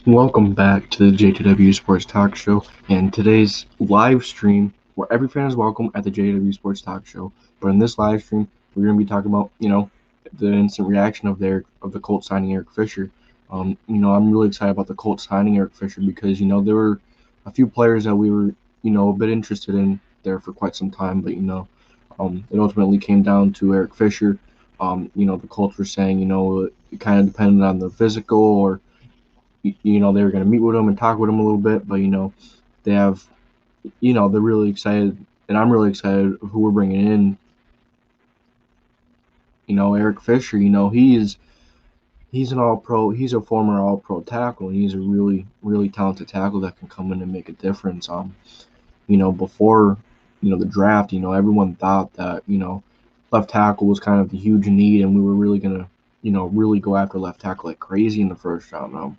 Welcome back to the JDW Sports Talk Show and today's live stream where every fan is welcome at the JDW Sports Talk Show. But in this live stream, we're going to be talking about, the instant reaction of the Colts signing Eric Fisher. I'm really excited about the Colts signing Eric Fisher because, there were a few players that we were, a bit interested in there for quite some time, but, it ultimately came down to Eric Fisher. The Colts were saying, it kind of depended on the physical or they were going to meet with him and talk with him a little bit, but they have, they're really excited, and I'm really excited of who we're bringing in. Eric Fisher. He's an all-pro. He's a former all-pro tackle, and he's a really, really talented tackle that can come in and make a difference. Before the draft, everyone thought that left tackle was kind of the huge need, and we were really gonna really go after left tackle like crazy in the first round.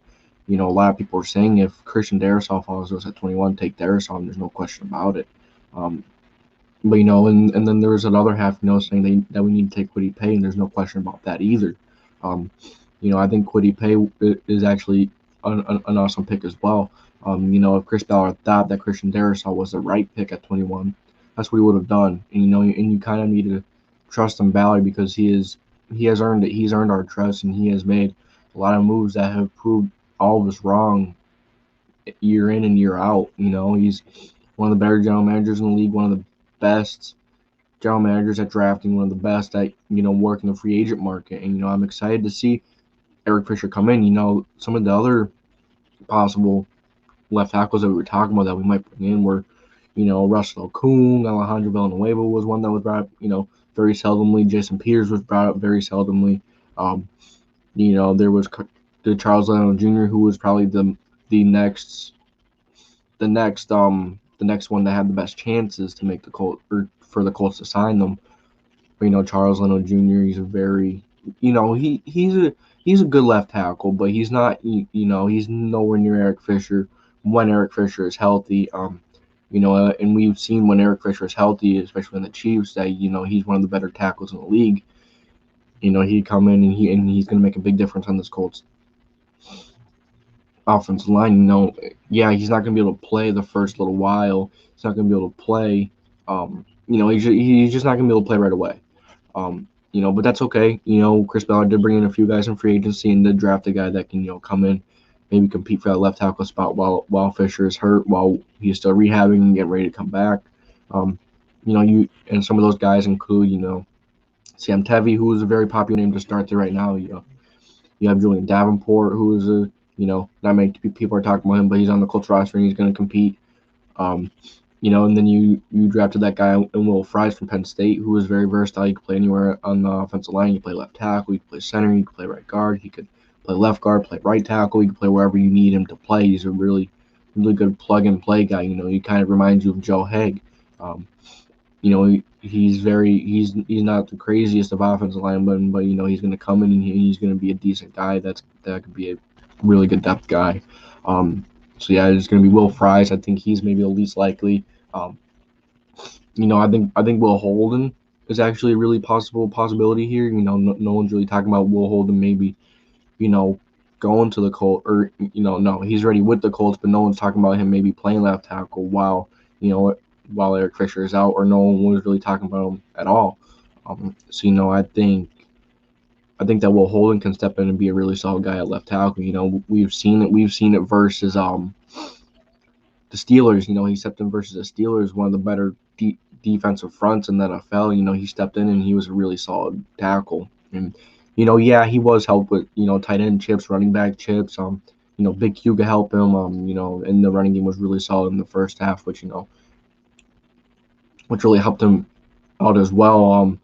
A lot of people are saying if Christian Darius follows us at 21, take Darius on. There's no question about it. But and then there's another half, saying that we need to take Kwity Paye, and there's no question about that either. I think Kwity Paye is actually an awesome pick as well. If Chris Bauer thought that Christian Darius was the right pick at 21, that's what he would have done. And you kind of need to trust in Bauer because he has earned it. He's earned our trust, and he has made a lot of moves that have proved all of us wrong year in and year out. He's one of the better general managers in the league, one of the best general managers at drafting, one of the best at working the free agent market. And I'm excited to see Eric Fisher come in. Some of the other possible left tackles that we were talking about that we might bring in were Russell Okung, Alejandro Villanueva was one that was brought up very seldomly. Jason Peters was brought up very seldomly. There was the Charles Leno Jr., who was probably the next one that had the best chances to make the Colts, or for the Colts to sign them. But, Charles Leno Jr., he's a very he's a good left tackle, but he's not he's nowhere near Eric Fisher when Eric Fisher is healthy. And we've seen when Eric Fisher is healthy, especially in the Chiefs, that he's one of the better tackles in the league. He'd come in and he's going to make a big difference on this Colts offensive line. He's not going to be able to play the first little while. He's not going to be able to play. He's just not going to be able to play right away. But that's okay. Chris Ballard did bring in a few guys in free agency and did draft a guy that can come in, maybe compete for that left tackle spot while Fisher is hurt, while he's still rehabbing and getting ready to come back. And some of those guys include Sam Tevi, who is a very popular name to start there right now. You have Julian Davenport, who is not many people are talking about him, but he's on the Colts roster and he's going to compete. And then you drafted that guy in Will Fries from Penn State, who is very versatile. He could play anywhere on the offensive line. You play left tackle, you could play center, you could play right guard, he could play left guard, play right tackle, he could play wherever you need him to play. He's a really, really good plug and play guy. He kind of reminds you of Joe Haeg. He's not the craziest of offensive linemen, but he's going to come in and he's going to be a decent guy. That could be a really good depth guy. It's going to be Will Fries. I think he's maybe the least likely. I think Will Holden is actually a really possibility here. No one's really talking about Will Holden maybe, going to the Colts, or no, he's already with the Colts, but no one's talking about him maybe playing left tackle while Eric Fisher is out, or no one was really talking about him at all. I think that Will Holden can step in and be a really solid guy at left tackle. We've seen it versus the Steelers. He stepped in versus the Steelers, one of the better defensive fronts in the NFL. He stepped in and he was a really solid tackle. And he was helped with tight end chips, running back chips. Big Q could help him. And the running game was really solid in the first half, which really helped him out as well.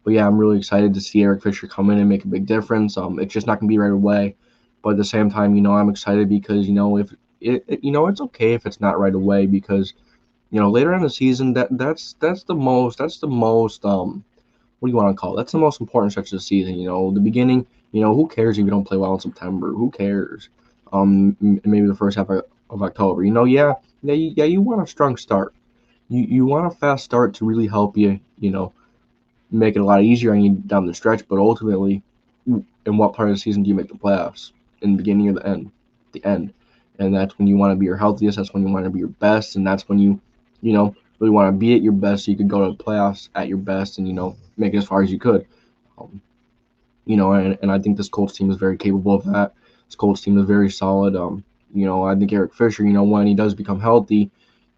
But I'm really excited to see Eric Fisher come in and make a big difference. It's just not gonna be right away, but at the same time, I'm excited because if it's okay if it's not right away, because later in the season that's the most what do you want to call it? That's the most important stretch of the season. The beginning. Who cares if you don't play well in September? Who cares? Maybe the first half of October. You want a strong start. You want a fast start to really help you. Make it a lot easier on you down the stretch, but ultimately, in what part of the season do you make the playoffs? In the beginning or the end? The end. and that's when you want to be your healthiest. That's when you want to be your best, and that's when you really want to be at your best, so you could go to the playoffs at your best and make it as far as you could. And I think this Colts team is very capable of that. This Colts team is very solid. I think Eric Fisher, when he does become healthy,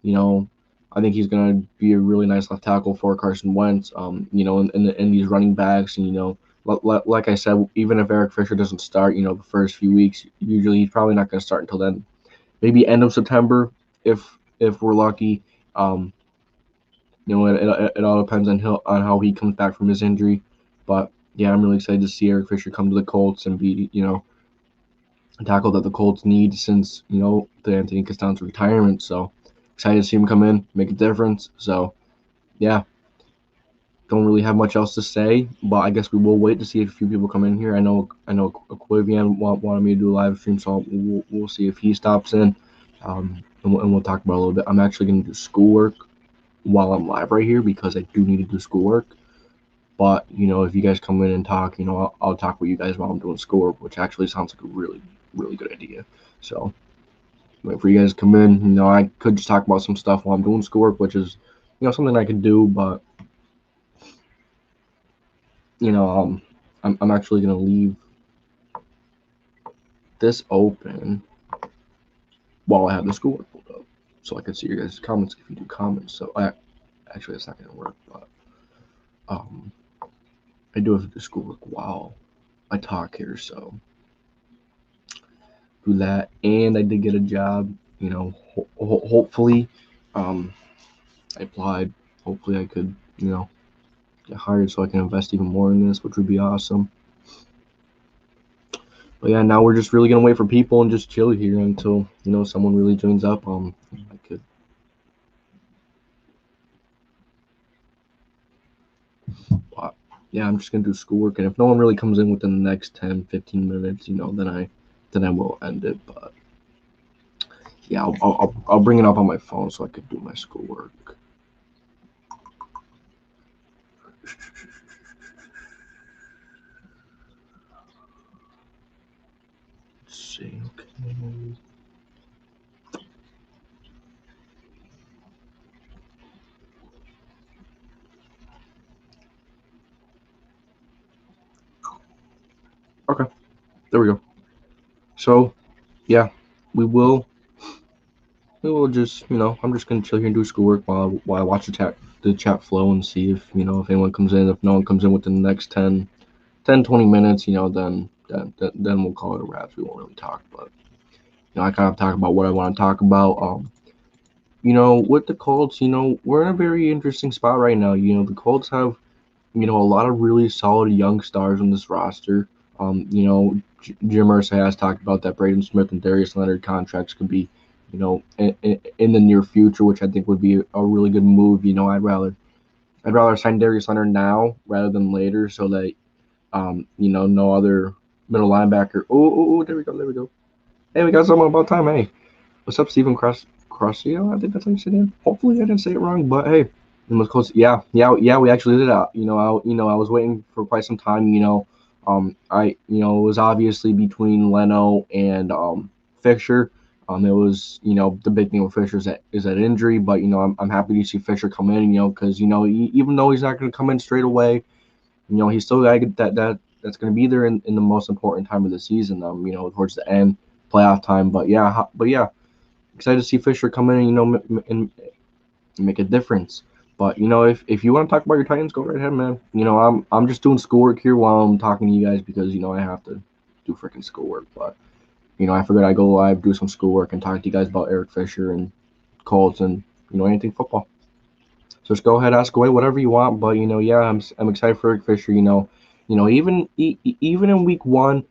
I think he's going to be a really nice left tackle for Carson Wentz. In these running backs, and like I said, even if Eric Fisher doesn't start, the first few weeks, usually he's probably not going to start until then. Maybe end of September, if we're lucky. It all depends on how he comes back from his injury, but yeah, I'm really excited to see Eric Fisher come to the Colts and be a tackle that the Colts need since the Anthony Castonzo's retirement. So excited to see him come in, make a difference. So yeah, don't really have much else to say, but I guess we will wait to see if a few people come in here. I know Aquivian wanted me to do a live stream, so we'll see if he stops in, and we'll talk about it a little bit. I'm actually going to do schoolwork while I'm live right here because I do need to do schoolwork. But if you guys come in and talk, I'll talk with you guys while I'm doing schoolwork, which actually sounds like a really, really good idea. So wait for you guys to come in. I could just talk about some stuff while I'm doing schoolwork, which is something I could do, but I'm actually gonna leave this open while I have the schoolwork pulled up, so I can see your guys' comments if you do comments. So actually that's not gonna work, but I do have to do schoolwork while I talk here, so do that. And I did get a job. Hopefully, I applied. Hopefully, I could get hired so I can invest even more in this, which would be awesome. But yeah, now we're just really gonna wait for people and just chill here until someone really joins up. I could. But yeah, I'm just gonna do schoolwork, and if no one really comes in within the next 10-15 minutes, then I will end it. But yeah, I'll bring it up on my phone so I could do my schoolwork. Let's see. Okay. Okay, there we go. So, yeah, we will just, I'm just gonna chill here and do schoolwork while I watch the chat flow and see if if anyone comes in. If no one comes in within the next 10, 20 minutes, then we'll call it a wrap. We won't really talk, but I kind of talk about what I want to talk about. With the Colts, we're in a very interesting spot right now. The Colts have a lot of really solid young stars on this roster. Jim Irsay has talked about that Braden Smith and Darius Leonard contracts could be, in the near future, which I think would be a really good move. I'd rather sign Darius Leonard now rather than later, so that no other middle linebacker. Oh, there we go. Hey, we got someone about time. Hey, what's up, Stephen Crossio? I think that's how you say it. Hopefully, I didn't say it wrong, but hey. Yeah. We actually did that. I was waiting for quite some time. It was obviously between Leno and Fisher. It was the big thing with Fisher is that injury, but I'm happy to see Fisher come in. Because even though he's not going to come in straight away, he's still got to get that's going to be there in the most important time of the season. Towards the end, playoff time. But yeah, excited to see Fisher come in. And make a difference. But if you want to talk about your Titans, go right ahead, man. I'm just doing schoolwork here while I'm talking to you guys because I have to do freaking schoolwork. But I figured I'd go live, do some schoolwork, and talk to you guys about Eric Fisher and Colts and anything football. So just go ahead, ask away whatever you want. But yeah, I'm excited for Eric Fisher. Even in week one,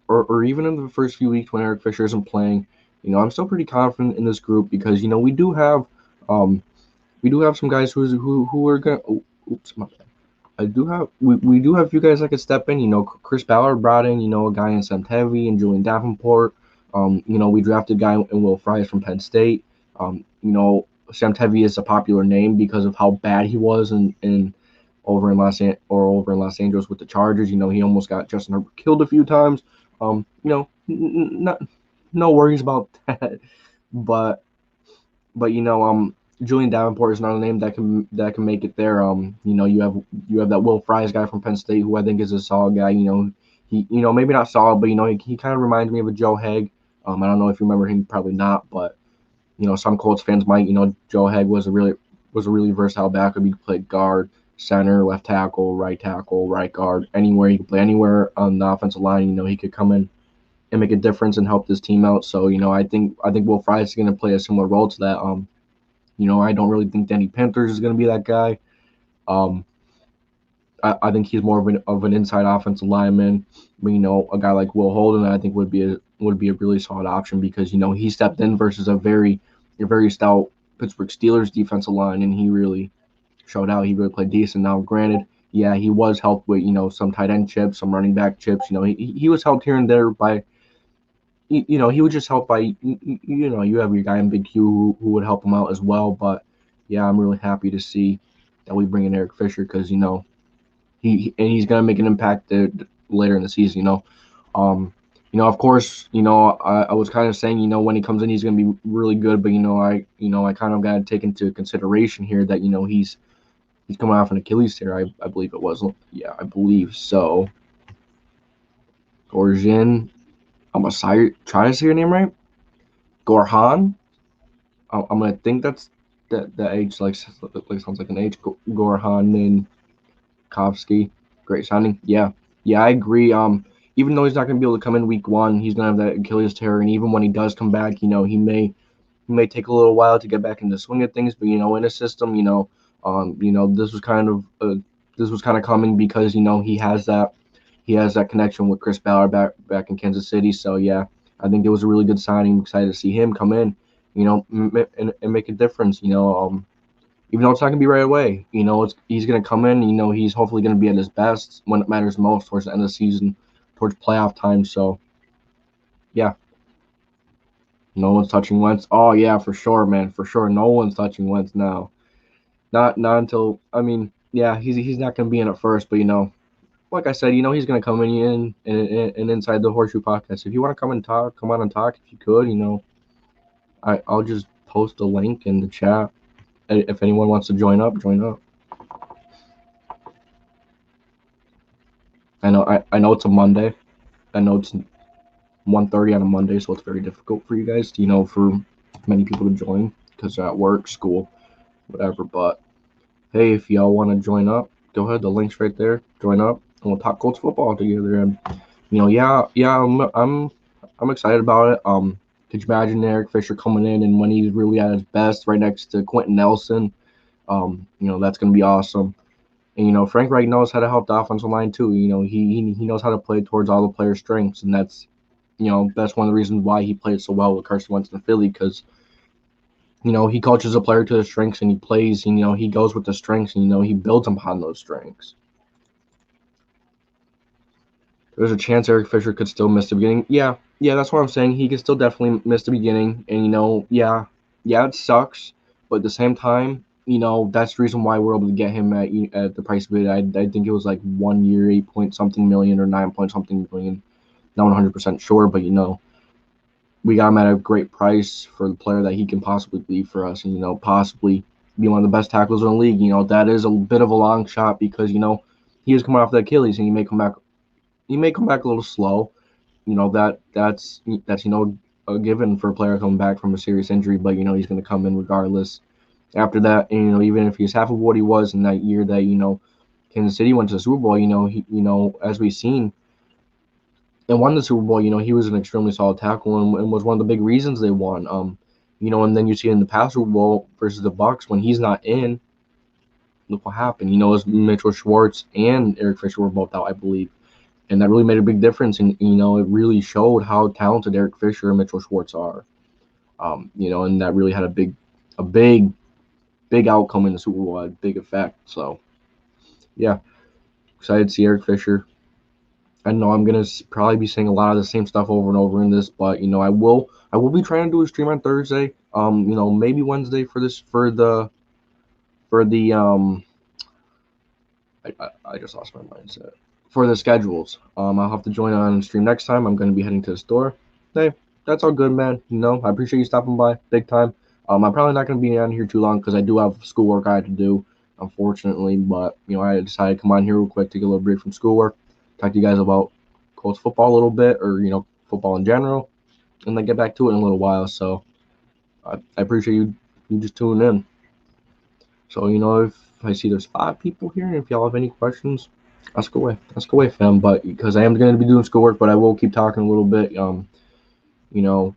or even in the first few weeks when Eric Fisher isn't playing, I'm still pretty confident in this group because we do have some guys who are gonna. Oh, oops, my bad. We do have a few guys that could step in. Chris Bauer brought in a guy in Heavy and Julian Davenport. We drafted a guy in Will Fries from Penn State. Heavy is a popular name because of how bad he was over in Los Angeles with the Chargers. He almost got Justin Herbert killed a few times. Not no worries about that. But Julian Davenport is not a name that can make it there. You have that Will Fries guy from Penn State who I think is a solid guy. He maybe not solid, but he kind of reminds me of a Joe Haeg. I don't know if you remember him, probably not, but some Colts fans might. Joe Haeg was a really versatile backup. He could play guard, center, left tackle, right guard, anywhere. He could play anywhere on the offensive line. He could come in and make a difference and help this team out. So I think Will Fries is going to play a similar role to that. I don't really think Danny Panthers is going to be that guy. Um, I think he's more of an inside offensive lineman. But a guy like Will Holden, I think would be a really solid option because he stepped in versus a very stout Pittsburgh Steelers defensive line, and he really showed out. He really played decent. Now, granted, yeah, he was helped with some tight end chips, some running back chips. He was helped here and there by he would just help by you have your guy in Big Q who would help him out as well. But yeah, I'm really happy to see that we bring in Eric Fisher because he's gonna make an impact later in the season. Of course, I was kind of saying when he comes in he's gonna be really good, but I kind of got to take into consideration here that he's coming off an Achilles tear. I believe it was. Yeah, I believe so. Gorgian. I'm gonna try to say your name right. Gorhan. I'm gonna think that's the H sounds like an H. Gorhan Ninkovsky. Great sounding. Yeah, I agree. Even though he's not gonna be able to come in week one, he's gonna have that Achilles tear, and even when he does come back, he may take a little while to get back into the swing of things. But in a system, this was kind of coming because he has that connection with Chris Bauer back in Kansas City. So yeah, I think it was a really good signing. I'm excited to see him come in, and make a difference. Even though it's not gonna be right away, he's gonna come in. He's hopefully gonna be at his best when it matters most towards the end of the season, towards playoff time. So yeah, no one's touching Wentz. Oh yeah, for sure, man, for sure. No one's touching Wentz now. Not until yeah, he's not gonna be in at first, but like I said, he's gonna come in and inside the Horseshoe Podcast. If you want to come on and talk. If you could, I'll just post a link in the chat. If anyone wants to join up, join up. I know it's a Monday. I know it's 1:30 on a Monday, so it's very difficult for you guys, for many people to join because they're at work, school, whatever. But hey, if y'all want to join up, go ahead. The link's right there. Join up, and we'll talk Colts football together. And I'm excited about it. Could you imagine Eric Fisher coming in and when he's really at his best, right next to Quentin Nelson? That's gonna be awesome. And Frank Reich knows how to help the offensive line too. He knows how to play towards all the players' strengths, and that's one of the reasons why he played so well with Carson Wentz in Philly because he coaches a player to the strengths and he plays. He goes with the strengths and he builds upon those strengths. There's a chance Eric Fisher could still miss the beginning. Yeah, that's what I'm saying. He could still definitely miss the beginning, and yeah, it sucks, but at the same time, that's the reason why we're able to get him at the price of it. I think it was like 1 year, 8 point something million or 9 point something million. Not 100% sure, but we got him at a great price for the player that he can possibly be for us, and possibly be one of the best tackles in the league. That is a bit of a long shot because he is coming off the Achilles, and he may come back a little slow. That's a given for a player coming back from a serious injury, but he's going to come in regardless. After that, and even if he's half of what he was in that year that Kansas City went to the Super Bowl, he as we've seen and won the Super Bowl, he was an extremely solid tackle and was one of the big reasons they won. And then you see in the past Super Bowl versus the Bucs when he's not in, look what happened. As Mitchell Schwartz and Eric Fisher were both out, I believe. And that really made a big difference. And, it really showed how talented Eric Fisher and Mitchell Schwartz are. And that really had a big outcome in the Super Bowl, a big effect. So, yeah, excited to see Eric Fisher. I know I'm going to probably be saying a lot of the same stuff over and over in this, but, I will be trying to do a stream on Thursday. Maybe Wednesday for the I just lost my mindset. For the schedules. I'll have to join on stream next time. I'm going to be heading to the store. Hey, That's all good, man. I appreciate you stopping by, big time. I'm probably not going to be on here too long because I do have schoolwork I have to do, unfortunately. But I decided to come on here real quick to get a little break from schoolwork, talk to you guys about Colts football a little bit, or football in general, and then get back to it in a little while. So I appreciate you just tuning in. So if I see there's 5 people here, and if y'all have any questions, ask away, fam. But because I am going to be doing schoolwork, but I will keep talking a little bit. You know,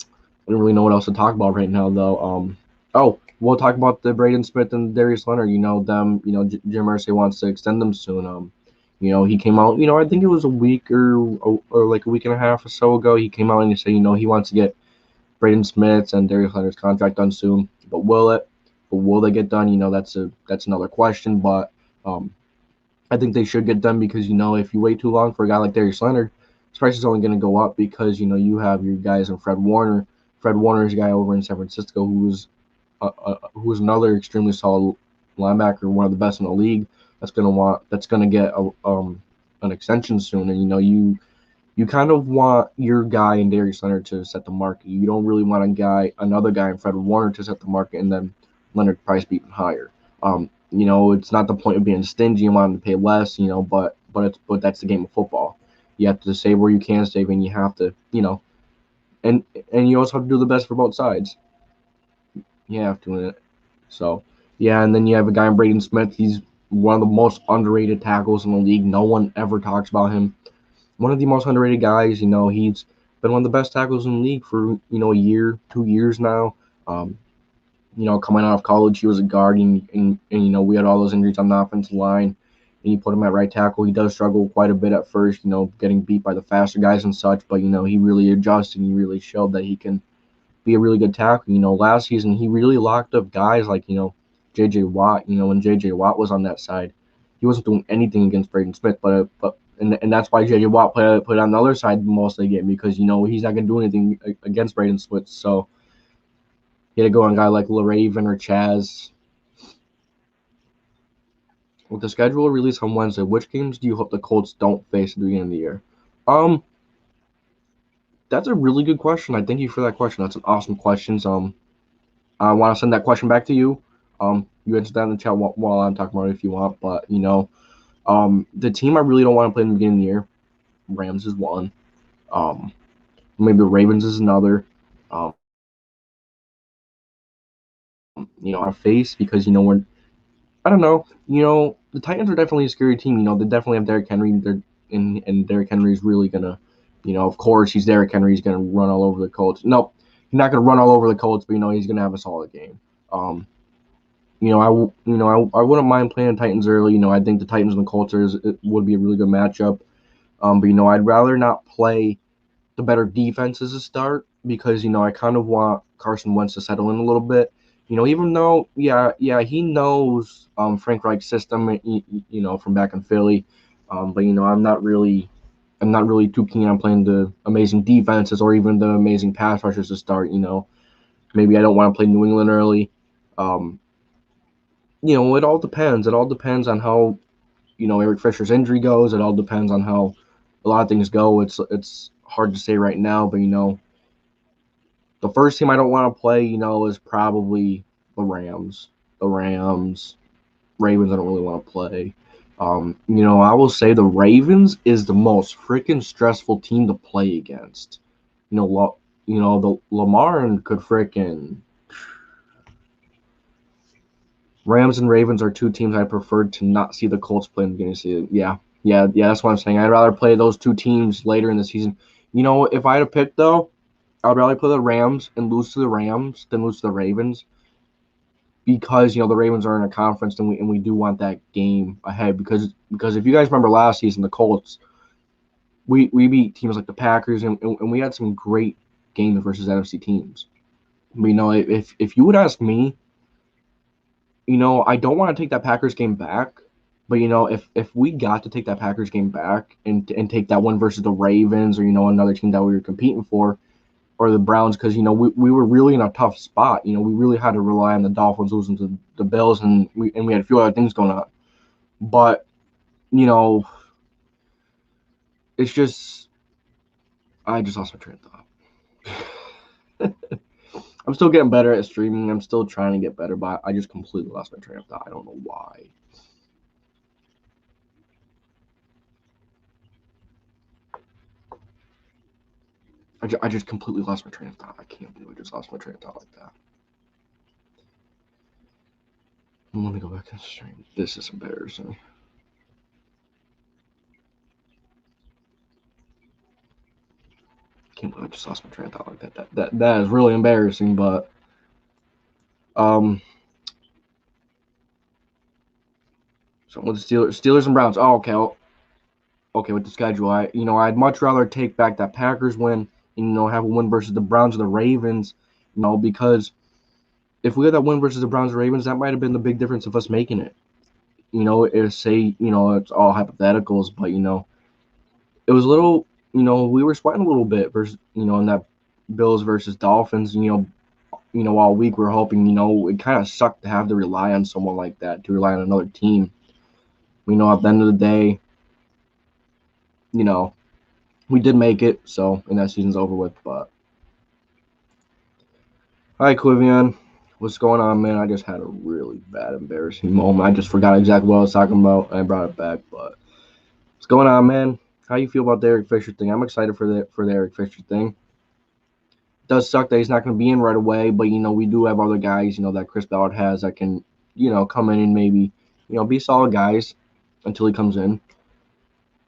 I don't really know what else to talk about right now, though. Oh, we'll talk about the Braden Smith and Darius Leonard. Them. Jim Irsay wants to extend them soon. He came out. I think it was a week or like a week and a half or so ago. He came out and he said, he wants to get Braden Smith's and Darius Leonard's contract done soon. But will it? But will they get done? That's another question. But I think they should get done because if you wait too long for a guy like Darius Leonard, his price is only going to go up because you have your guys in Fred Warner. Fred Warner is a guy over in San Francisco who is another extremely solid linebacker, one of the best in the league. That's going to get an extension soon, and you kind of want your guy in Darius Leonard to set the market. You don't really want another guy in Fred Warner to set the market, and then Leonard price be even higher. It's not the point of being stingy and wanting to pay less, but that's the game of football. You have to save where you can save, and you have to, and you also have to do the best for both sides. You have to. So, yeah, and then you have a guy in Braden Smith. He's one of the most underrated tackles in the league. No one ever talks about him. One of the most underrated guys. He's been one of the best tackles in the league for a year, 2 years now. Coming out of college, he was a guard, and we had all those injuries on the offensive line, and you put him at right tackle. He does struggle quite a bit at first, getting beat by the faster guys and such, but he really adjusted and he really showed that he can be a really good tackle. Last season he really locked up guys like J.J. Watt. When J.J. Watt was on that side, he wasn't doing anything against Braden Smith, and that's why J.J. Watt put on the other side most of the game because he's not gonna do anything against Braden Smith. So you had to go on a guy like LaRaven or Chaz. With the schedule release on Wednesday, which games do you hope the Colts don't face at the beginning of the year? That's a really good question. I thank you for that question. That's an awesome question. I want to send that question back to you. You answer that in the chat while I'm talking about it if you want. But the team I really don't want to play in the beginning of the year, Rams is one. Maybe the Ravens is another. I face because we're. I don't know. The Titans are definitely a scary team. They definitely have Derrick Henry. And Derrick Henry's really gonna, of course he's Derrick Henry. He's gonna run all over the Colts. Nope, he's not gonna run all over the Colts, but he's gonna have a solid game. I wouldn't mind playing the Titans early. I think the Titans and the Colts would be a really good matchup. But I'd rather not play the better defenses to start because I kind of want Carson Wentz to settle in a little bit. Even though he knows Frank Reich's system, from back in Philly, but I'm not really too keen on playing the amazing defenses or even the amazing pass rushers to start. Maybe I don't want to play New England early. It all depends. It all depends on how Eric Fisher's injury goes. It all depends on how a lot of things go. It's hard to say right now, but the first team I don't want to play, is probably the Rams. Ravens I don't really want to play. I will say the Ravens is the most freaking stressful team to play against. The Lamar and could freaking Rams and Ravens are two teams I prefer to not see the Colts play in the beginning of the season. Yeah, that's what I'm saying. I'd rather play those two teams later in the season. If I had to pick though, I'd rather play the Rams and lose to the Rams than lose to the Ravens because the Ravens are in a conference and we do want that game ahead because if you guys remember last season, the Colts we beat teams like the Packers and we had some great games versus NFC teams. But if you would ask me, I don't want to take that Packers game back. But if we got to take that Packers game back and take that one versus the Ravens or another team that we were competing for, or the Browns, because we were really in a tough spot. We really had to rely on the Dolphins losing to the Bills, and we had a few other things going on. But it's just I just lost my train of thought. I'm still getting better at streaming. I'm still trying to get better, but I just completely lost my train of thought. I don't know why. I just completely lost my train of thought. I can't believe I just lost my train of thought like that. Let me go back and stream. This is embarrassing. I can't believe I just lost my train of thought like that. That is really embarrassing, but so with the Steelers and Browns. Oh, okay, with the schedule, I'd much rather take back that Packers win and have a win versus the Browns or the Ravens, because if we had that win versus the Browns or Ravens, that might have been the big difference of us making it. It's all hypotheticals, but it was a little, we were sweating a little bit versus, in that Bills versus Dolphins, all week we're hoping, it kind of sucked to have to rely on someone like that, to rely on another team. At the end of the day, we did make it, so, and that season's over with, but. Hi, Quivian. What's going on, man? I just had a really bad, embarrassing moment. I just forgot exactly what I was talking about, and I brought it back, but what's going on, man? How you feel about the Eric Fisher thing? I'm excited for the Eric Fisher thing. It does suck that he's not going to be in right away, but, we do have other guys, that Chris Bauer has that can, come in and maybe, be solid guys until he comes in.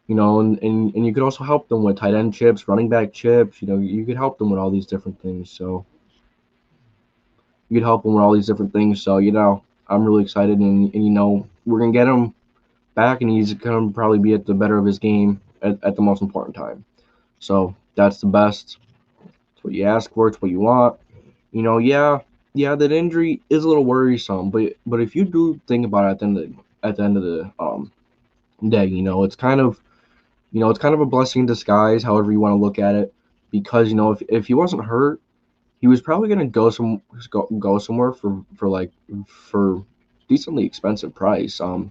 And you could also help them with tight end chips, running back chips. You could help them with all these different things. So you could help them with all these different things. So I'm really excited, and we're gonna get him back, and he's gonna probably be at the better of his game at the most important time. So that's the best. It's what you ask for. It's what you want. That injury is a little worrisome, but if you do think about it at the end of the day, it's kind of a blessing in disguise, however you want to look at it, because if he wasn't hurt, he was probably going to go somewhere for decently expensive price. And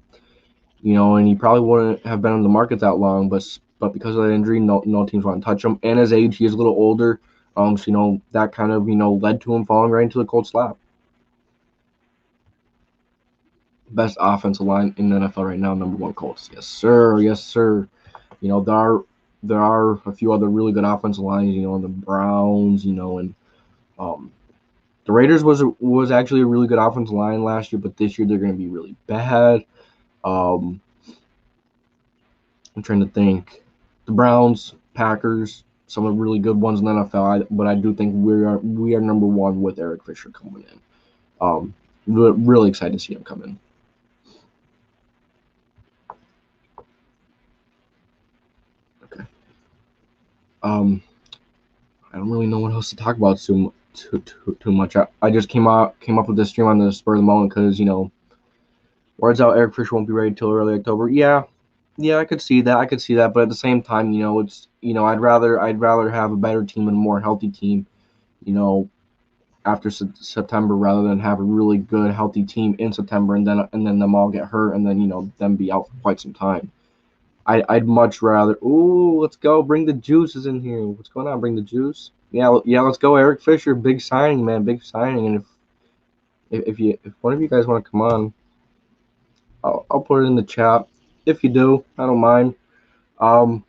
he probably wouldn't have been on the market that long, but because of that injury, no teams want to touch him. And his age, he is a little older. So that kind of led to him falling right into the Colts' lap. Best offensive line in the NFL right now, number one Colts. Yes, sir. Yes, sir. There are a few other really good offensive lines, in the Browns, and the Raiders was actually a really good offensive line last year, but this year they're going to be really bad. I'm trying to think. The Browns, Packers, some of the really good ones in the NFL, but I do think we are number one with Eric Fisher coming in. Really excited to see him come in. Okay. I don't really know what else to talk about too much. I just came up with this stream on the spur of the moment because words out Eric Fisher won't be ready till early October. Yeah, I could see that. But at the same time, it's I'd rather have a better team and a more healthy team, after September rather than have a really good healthy team in September and then them all get hurt and then them be out for quite some time. I'd much rather. Ooh, let's go. Bring the juices in here. What's going on? Bring the juice. Yeah. Let's go. Eric Fisher, big signing, man. Big signing. And if one of you guys want to come on, I'll put it in the chat. If you do, I don't mind. But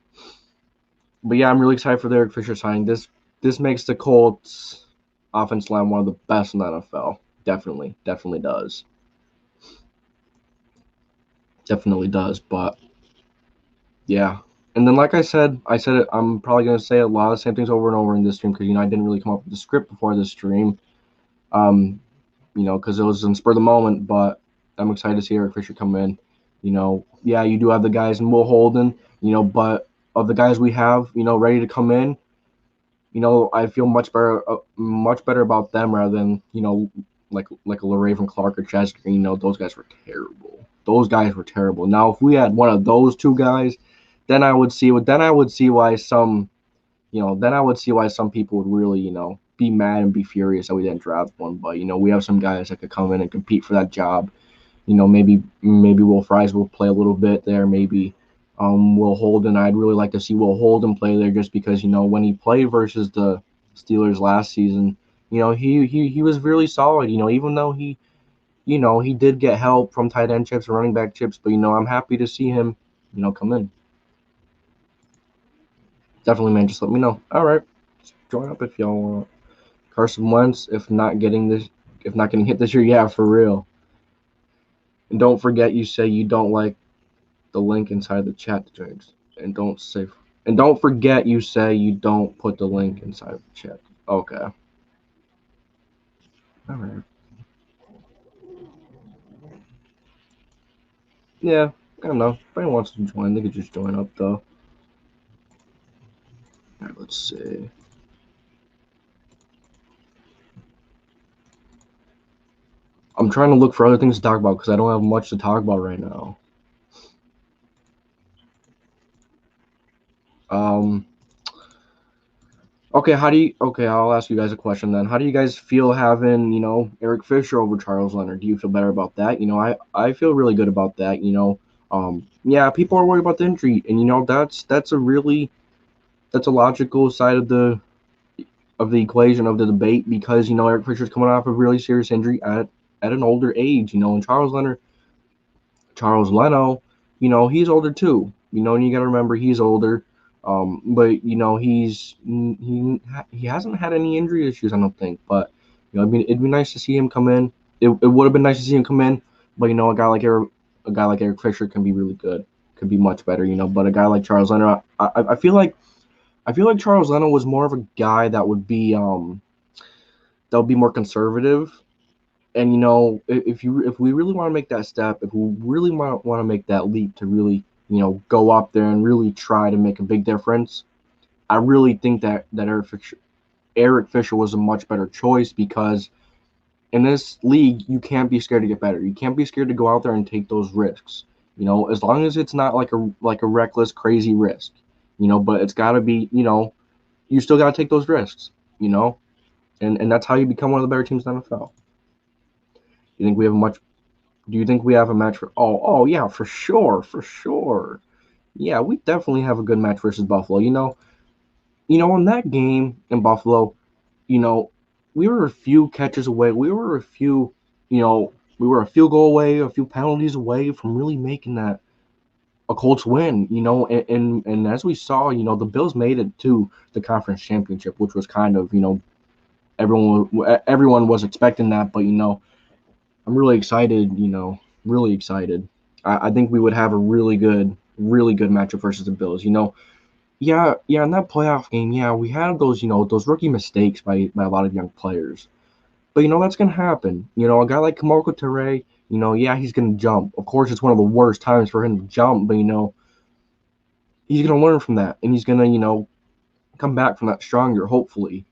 yeah, I'm really excited for the Eric Fisher signing. This makes the Colts offense line one of the best in the NFL. Definitely does. Definitely does. But yeah. And then, like I said it. I'm probably gonna say a lot of the same things over and over in this stream because I didn't really come up with the script before this stream, because it was in spur of the moment. But I'm excited to see Eric Fisher come in. You do have the guys in Will Holden, but of the guys we have, ready to come in, I feel much better about them rather than like a LaRaven Clark or Chaz Green. Those guys were terrible. Now, if we had one of those two guys, then I would see why some people would really, be mad and be furious that we didn't draft one. But, we have some guys that could come in and compete for that job. Maybe Will Fries will play a little bit there. Maybe Will Holden. I'd really like to see Will Holden play there just because, when he played versus the Steelers last season, He was really solid. Even though he did get help from tight end chips and running back chips, but I'm happy to see him, come in. Definitely, man. Just let me know. All right, join up if y'all want. Carson Wentz, if not getting hit this year, yeah, for real. And don't forget, you say you don't like the link inside the chat, James. And don't forget, you say you don't put the link inside the chat. Okay. All right. Yeah, I don't know. If anyone wants to join, they could just join up, though. All right, let's see. I'm trying to look for other things to talk about because I don't have much to talk about right now. Okay, I'll ask you guys a question then. How do you guys feel having, Eric Fisher over Charles Leonard? Do you feel better about that? I feel really good about that, yeah, people are worried about the injury, and that's a logical side of the equation of the debate because, Eric Fisher's coming off a really serious injury at an older age, and Charles Leno, he's older too, and you got to remember he's older. But he hasn't had any injury issues, I don't think. But it'd be nice to see him come in. It would have been nice to see him come in. But a guy like Eric Fisher can be really good, could be much better. But a guy like Charles Leno, I feel like Charles Leno was more of a guy that would be more conservative. And if we really want to make that step, if we really want to make that leap to really go up there and really try to make a big difference, I really think that Eric Fisher was a much better choice because in this league you can't be scared to get better. You can't be scared to go out there and take those risks. As long as it's not like a reckless, crazy risk. But it's got to be, you still got to take those risks. And that's how you become one of the better teams in the NFL. Do you think we have a match for? Oh yeah, for sure. Yeah, we definitely have a good match versus Buffalo. In that game in Buffalo, we were a few catches away. We were a few field goal away, a few penalties away from really making that a Colts win. And as we saw, the Bills made it to the conference championship, which was kind of everyone was expecting that, but I'm really excited. Really excited. I think we would have a really good matchup versus the Bills. Yeah, in that playoff game, yeah, we had those rookie mistakes by a lot of young players. But that's gonna happen. A guy like Kamoko Toure, yeah, he's gonna jump. Of course, it's one of the worst times for him to jump, but he's gonna learn from that, and he's gonna come back from that stronger, hopefully.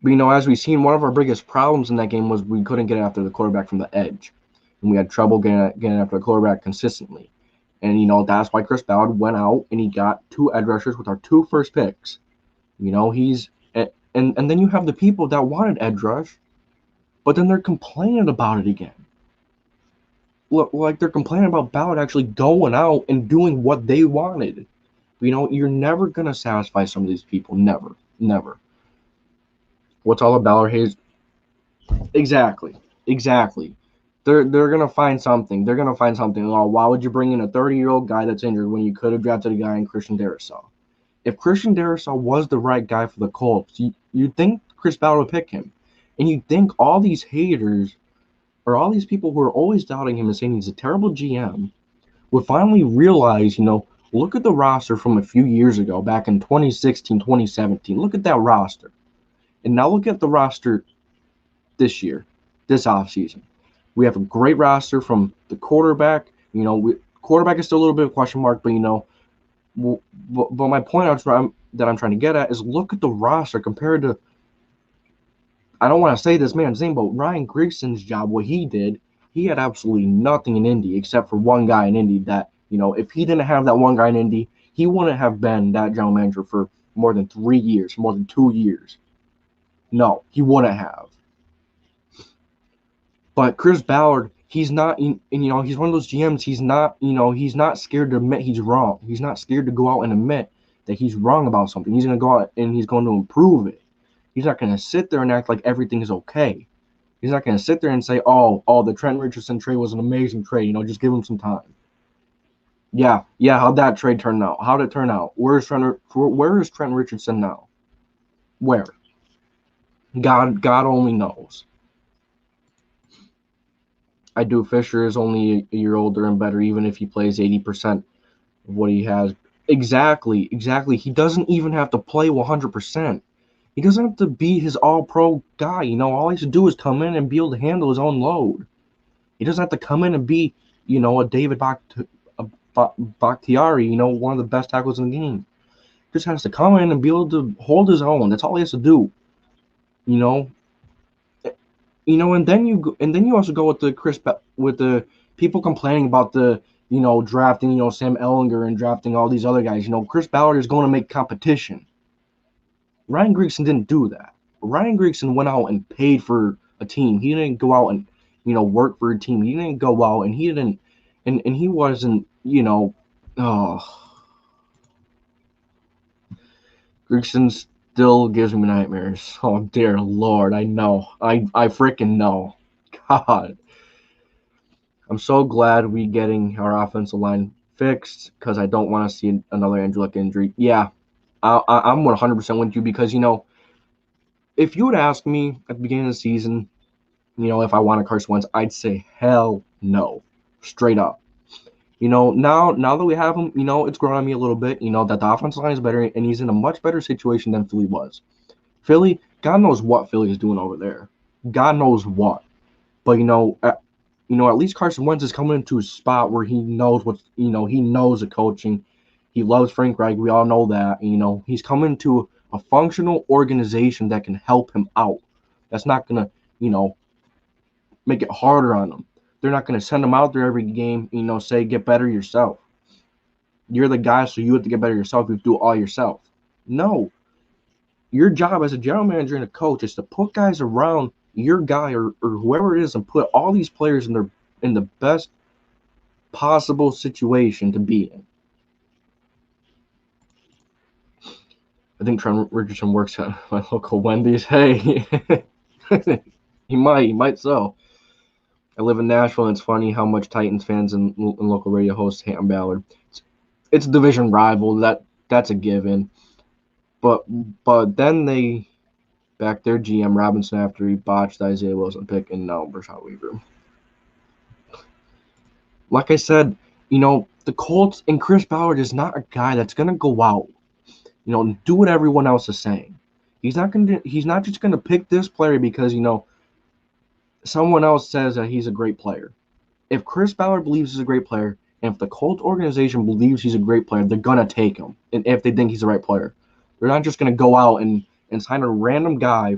But as we've seen, one of our biggest problems in that game was we couldn't get after the quarterback from the edge, and we had trouble getting after the quarterback consistently. And that's why Chris Bauer went out and he got 2 edge rushers with our 2 first picks. He's and then you have the people that wanted edge rush, but then they're complaining about it again. Look, like they're complaining about Ballard actually going out and doing what they wanted. You're never gonna satisfy some of these people. Never. What's all about Ballard Hayes? Exactly. They're gonna find something. Oh, why would you bring in a 30-year-old guy that's injured when you could have drafted a guy in Christian Darius? If Christian Darius was the right guy for the Colts, you'd think Chris Ballard would pick him. And you'd think all these haters or all these people who are always doubting him and saying he's a terrible GM would finally realize, look at the roster from a few years ago, back in 2016, 2017. Look at that roster. And now look at the roster this year, this offseason. We have a great roster from the quarterback. Quarterback is still a little bit of a question mark, but but my point that I'm trying to get at is look at the roster compared to. I don't want to say this man's name, but Ryan Grigson's job, what he did, he had absolutely nothing in Indy except for one guy in Indy that, if he didn't have that one guy in Indy, he wouldn't have been that general manager for more than 3 years, more than 2 years. No, he wouldn't have. But Chris Ballard, he's not, he's one of those GMs. He's not scared to admit he's wrong. He's not scared to go out and admit that he's wrong about something. He's going to go out and he's going to improve it. He's not going to sit there and act like everything is okay. He's not going to sit there and say, oh, the Trent Richardson trade was an amazing trade. Just give him some time. Yeah, how'd that trade turn out? How'd it turn out? Where is Trent Richardson now? Where? God only knows. I do. Fisher is only a year older and better, even if he plays 80% of what he has. Exactly. He doesn't even have to play 100%. He doesn't have to be his all-pro guy. All he has to do is come in and be able to handle his own load. He doesn't have to come in and be, a David Bakhtiari, one of the best tackles in the game. He just has to come in and be able to hold his own. That's all he has to do. And then you also go with the people complaining about the drafting Sam Ehlinger and drafting all these other guys. Chris Ballard is going to make competition. Ryan Grigson didn't do that. Ryan Grigson went out and paid for a team. He didn't go out and work for a team. He didn't go out and he didn't and he wasn't Grigson still gives me nightmares. Oh dear Lord, I know. I freaking know. God. I'm so glad we getting our offensive line fixed because I don't want to see another Andrew Luck injury. Yeah, I'm 100% with you because, if you would ask me at the beginning of the season, if I wanted Carson Wentz, I'd say hell no, straight up. Now that we have him, it's grown on me a little bit, that the offensive line is better and he's in a much better situation than Philly was. Philly, God knows what Philly is doing over there. God knows what. But, at least Carson Wentz is coming into a spot where he knows he knows the coaching. He loves Frank Reich. We all know that. He's coming to a functional organization that can help him out. That's not going to, make it harder on him. They're not going to send him out there every game, say, get better yourself. You're the guy, so you have to get better yourself. You have to do it all yourself. No. Your job as a general manager and a coach is to put guys around your guy or whoever it is and put all these players in the best possible situation to be in. I think Trent Richardson works at my local Wendy's. Hey, he might so. I live in Nashville, and it's funny how much Titans fans and local radio hosts hate on Ballard. It's a division rival. That's a given. But then they backed their GM Robinson after he botched Isaiah Wilson pick, and now Brashad Weaver. Like I said, the Colts and Chris Ballard is not a guy that's gonna go out, do what everyone else is saying. He's not just gonna pick this player because someone else says that he's a great player. If Chris Ballard believes he's a great player, and if the Colts organization believes he's a great player, they're gonna take him. And if they think he's the right player, they're not just gonna go out and sign a random guy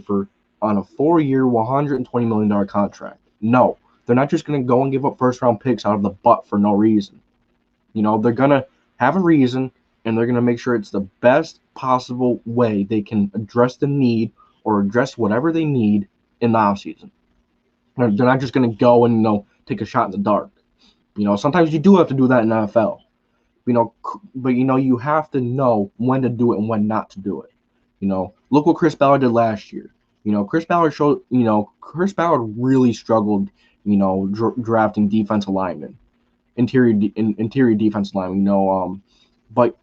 on a 4-year, $120 million contract. No, they're not just gonna go and give up first-round picks out of the butt for no reason. They're gonna have a reason, and they're gonna make sure it's the best possible way they can address the need or address whatever they need in the offseason. They're not just going to go and, take a shot in the dark. Sometimes you do have to do that in the NFL. But, you have to know when to do it and when not to do it. Look what Chris Ballard did last year. Chris Ballard really struggled, drafting defensive linemen, interior defensive linemen, but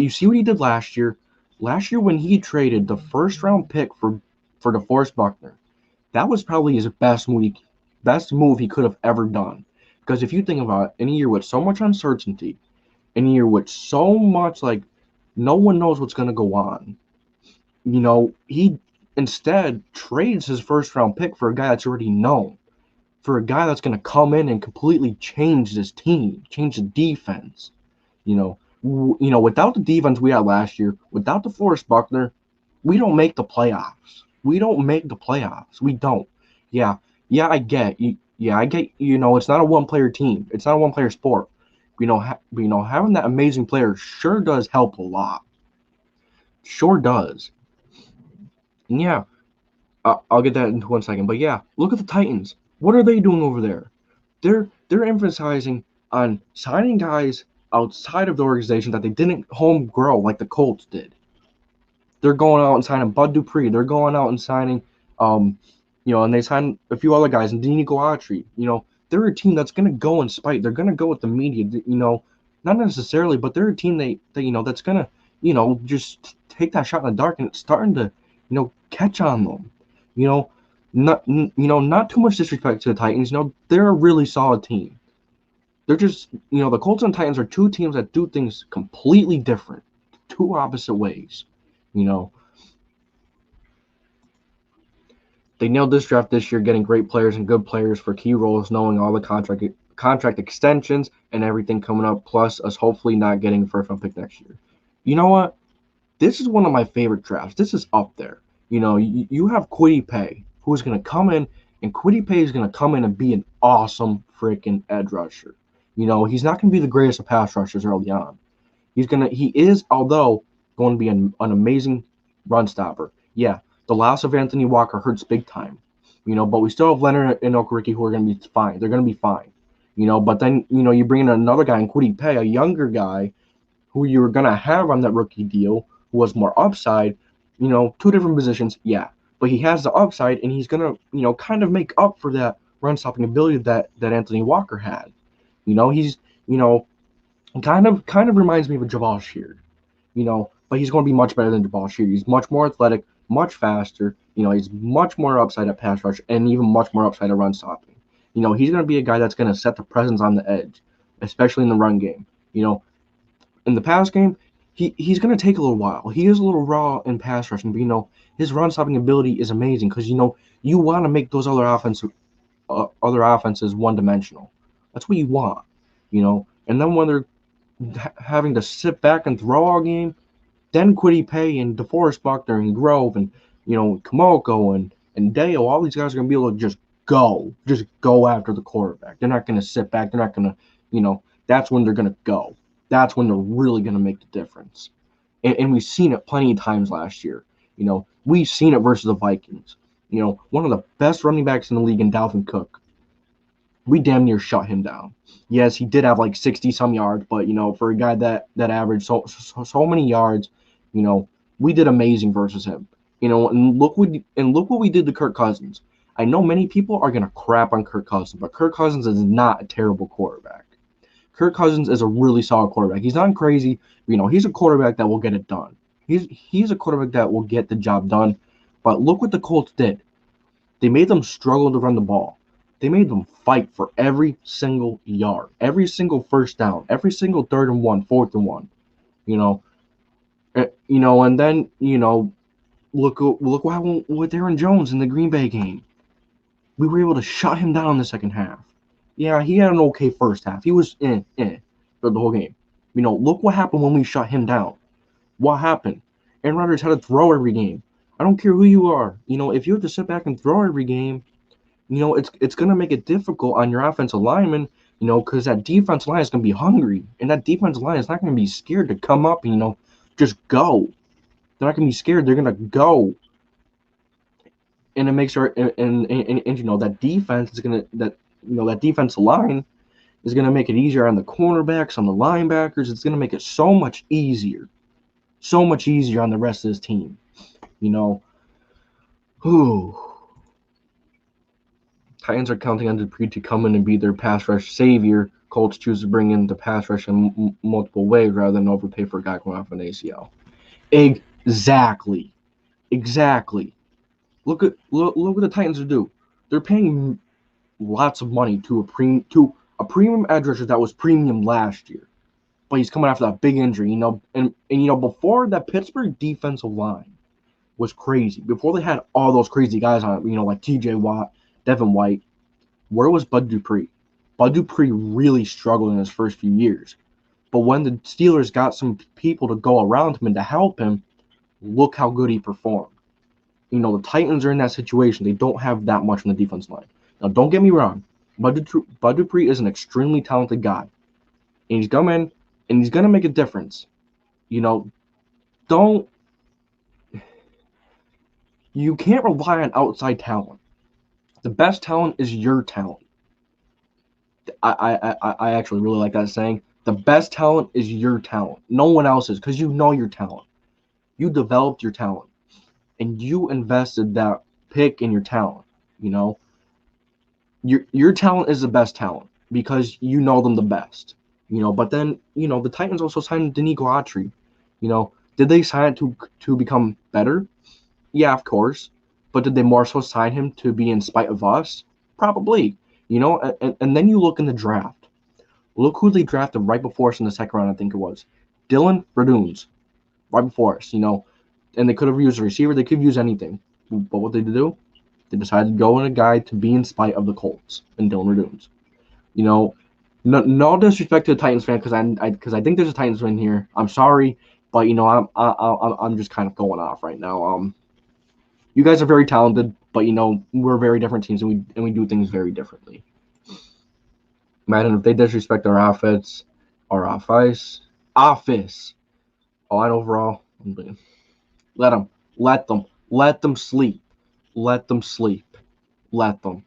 you see what he did last year. Last year when he traded the first-round pick for DeForest Buckner, that was probably his best move he could have ever done. Because if you think about it, in a year with so much uncertainty, in a year with so much, no one knows what's going to go on, he instead trades his first-round pick for a guy that's already known, for a guy that's going to come in and completely change this team, change the defense. Without the defense we had last year, without DeForest Buckner, we don't make the playoffs. We don't make the playoffs. We don't. Yeah, I get you. Yeah, I get, it's not a one-player team. It's not a one-player sport. Having that amazing player sure does help a lot. Sure does. And yeah, I'll get that into 1 second. But yeah, look at the Titans. What are they doing over there? They're emphasizing on signing guys outside of the organization that they didn't home grow like the Colts did. They're going out and signing Bud Dupree. They're going out and signing, and they signed a few other guys, and Denico Autry. They're a team that's going to go in spite. They're going to go with the media, not necessarily, but they're a team that's going to, just take that shot in the dark, and it's starting to, catch on them. Not too much disrespect to the Titans. They're a really solid team. They're just, the Colts and Titans are two teams that do things completely different, two opposite ways. They nailed this draft this year, getting great players and good players for key roles, knowing all the contract extensions and everything coming up, plus us hopefully not getting first round pick next year. You know what? This is one of my favorite drafts. This is up there. You have Kwity Paye, who's going to come in, and Kwity Paye is going to come in and be an awesome freaking edge rusher. He's not going to be the greatest of pass rushers early on. He is, although, going to be an amazing run stopper. Yeah, the loss of Anthony Walker hurts big time. But we still have Leonard and Okereke who are going to be fine. They're going to be fine. But then, you bring in another guy in Kwity Paye, a younger guy, who you're going to have on that rookie deal, who has more upside, two different positions, yeah. But he has the upside, and he's going to, kind of make up for that run-stopping ability that Anthony Walker had. He's, kind of reminds me of a Jabal Sheard, but he's going to be much better than Jabal Sheard. He's much more athletic, much faster, he's much more upside at pass rush, and even much more upside at run-stopping. He's going to be a guy that's going to set the presence on the edge, especially in the run game. In the pass game, he's going to take a little while. He is a little raw in pass rushing, but, his run-stopping ability is amazing because, you want to make those other offenses one-dimensional. That's what you want, And then when they're having to sit back and throw all game, then Kwity Paye and DeForest Buckner and Grove and, Kamoko and Deo, all these guys are going to be able to just go after the quarterback. They're not going to sit back. They're not going to, that's when they're going to go. That's when they're really going to make the difference. And we've seen it plenty of times last year. We've seen it versus the Vikings. One of the best running backs in the league in Dalvin Cook. We damn near shut him down. Yes, he did have like 60-some yards, but, for a guy that averaged so many yards, we did amazing versus him. And look what we did to Kirk Cousins. I know many people are going to crap on Kirk Cousins, but Kirk Cousins is not a terrible quarterback. Kirk Cousins is a really solid quarterback. He's not crazy. He's a quarterback that will get it done. He's a quarterback that will get the job done. But look what the Colts did. They made them struggle to run the ball. They made them fight for every single yard, every single first down, every single 3rd and 1, 4th and 1. And then look what happened with Aaron Jones in the Green Bay game. We were able to shut him down in the second half. Yeah, he had an okay first half. He was for the whole game. Look what happened when we shut him down. What happened? Aaron Rodgers had to throw every game. I don't care who you are. If you have to sit back and throw every game, it's going to make it difficult on your offensive lineman, because that defensive line is going to be hungry. And that defensive line is not going to be scared to come up and, just go. They're not going to be scared. They're going to go. And it makes our and that defense is going to that defensive line is going to make it easier on the cornerbacks, on the linebackers. It's going to make it so much easier on the rest of this team. Titans are counting on Dupree to come in and be their pass rush savior. Colts choose to bring in the pass rush in multiple ways rather than overpay for a guy going off an ACL. Exactly. Look what the Titans do. They're paying lots of money to a premium edge rusher that was premium last year, but he's coming after that big injury. And before that Pittsburgh defensive line was crazy. Before they had all those crazy guys on it, like T.J. Watt, Devin White, where was Bud Dupree? Bud Dupree really struggled in his first few years. But when the Steelers got some people to go around him and to help him, look how good he performed. The Titans are in that situation. They don't have that much on the defense line. Now, don't get me wrong. Bud Dupree is an extremely talented guy. And he's come in, and he's going to make a difference. You can't rely on outside talent. The best talent is your talent. I actually really like that saying. The best talent is your talent. No one else's, because you know your talent. You developed your talent, and you invested that pick in your talent. You know, your talent is the best talent because you know them the best. You know, but then the Titans also signed Danico Autry. You know, did they sign it to become better? Yeah, of course. But did they more so sign him to be in spite of us? Probably. You know, and then you look in the draft. Look who they drafted right before us in the second round, I think it was. Dylan Radunes, right before us, and they could have used a receiver. They could have used anything. But what did they do? They decided to go in a guy to be in spite of the Colts and Dylan Radunes. You know, no disrespect to the Titans fan because I think there's a Titans fan here. I'm sorry, but I'm just kind of going off right now. You guys are very talented, but we're very different teams and we do things very differently. Imagine if they disrespect our offense, our office, line overall. Let them sleep, let them sleep, let them.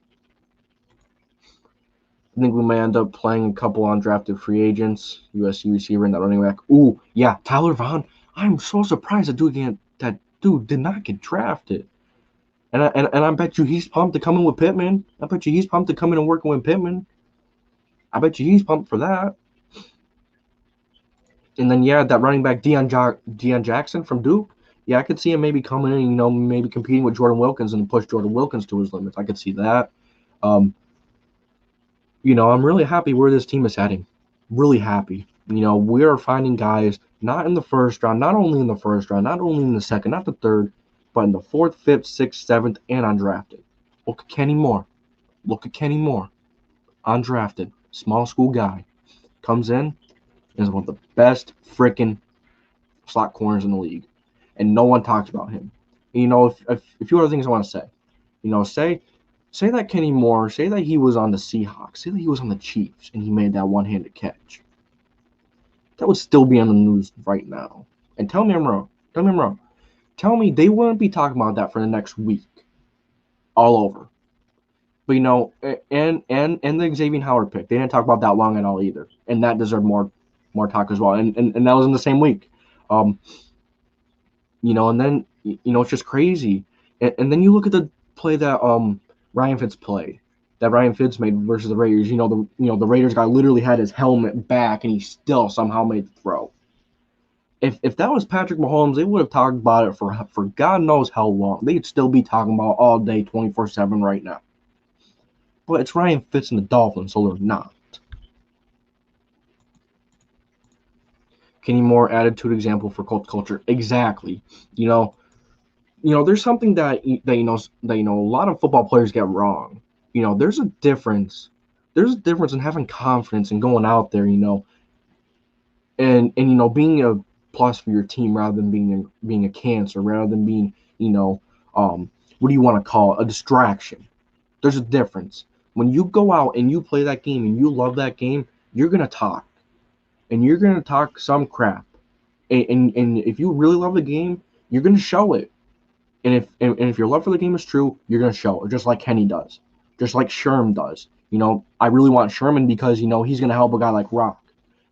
I think we may end up playing a couple undrafted free agents, USC receiver and that running back. Ooh, yeah, Tyler Vaughn. I'm so surprised that dude did not get drafted. And I bet you he's pumped to come in with Pittman. I bet you he's pumped to come in and working with Pittman. I bet you he's pumped for that. And then, yeah, that running back Deion Jackson from Duke. Yeah, I could see him maybe coming in, maybe competing with Jordan Wilkins and push Jordan Wilkins to his limits. I could see that. I'm really happy where this team is heading. Really happy. We are finding guys not in the first round, not only in the first round, not only in the second, not the third, but in the fourth, fifth, sixth, seventh, and undrafted. Look at Kenny Moore. Undrafted, small school guy. Comes in and is one of the best freaking slot corners in the league. And no one talks about him. A few other things I want to say. Say that Kenny Moore, say that he was on the Seahawks, say that he was on the Chiefs, and he made that one-handed catch. That would still be on the news right now. And tell me I'm wrong. Tell me they wouldn't be talking about that for the next week. All over. But and the Xavier Howard pick, they didn't talk about that long at all either, and that deserved more talk as well. And that was in the same week. And then it's just crazy. And then you look at the play that Ryan Fitz played, that Ryan Fitz made versus the Raiders. The Raiders guy literally had his helmet back, and he still somehow made the throw. If that was Patrick Mahomes, they would have talked about it for God knows how long. They'd still be talking about it all day, 24/7 right now. But it's Ryan Fitz and the Dolphins, so they're not. Kenny Moore, attitude example for Colts culture. Exactly. There's something that a lot of football players get wrong. There's a difference. There's a difference in having confidence and going out there, and being a plus for your team rather than being a cancer, rather than being, what do you want to call it? A distraction. There's a difference. When you go out and you play that game and you love that game, you're gonna talk, and you're gonna talk some crap, and if you really love the game, you're gonna show it. And if your love for the game is true, you're gonna show it, just like Kenny does, just like Sherm does. I really want Sherman because he's gonna help a guy like Rock.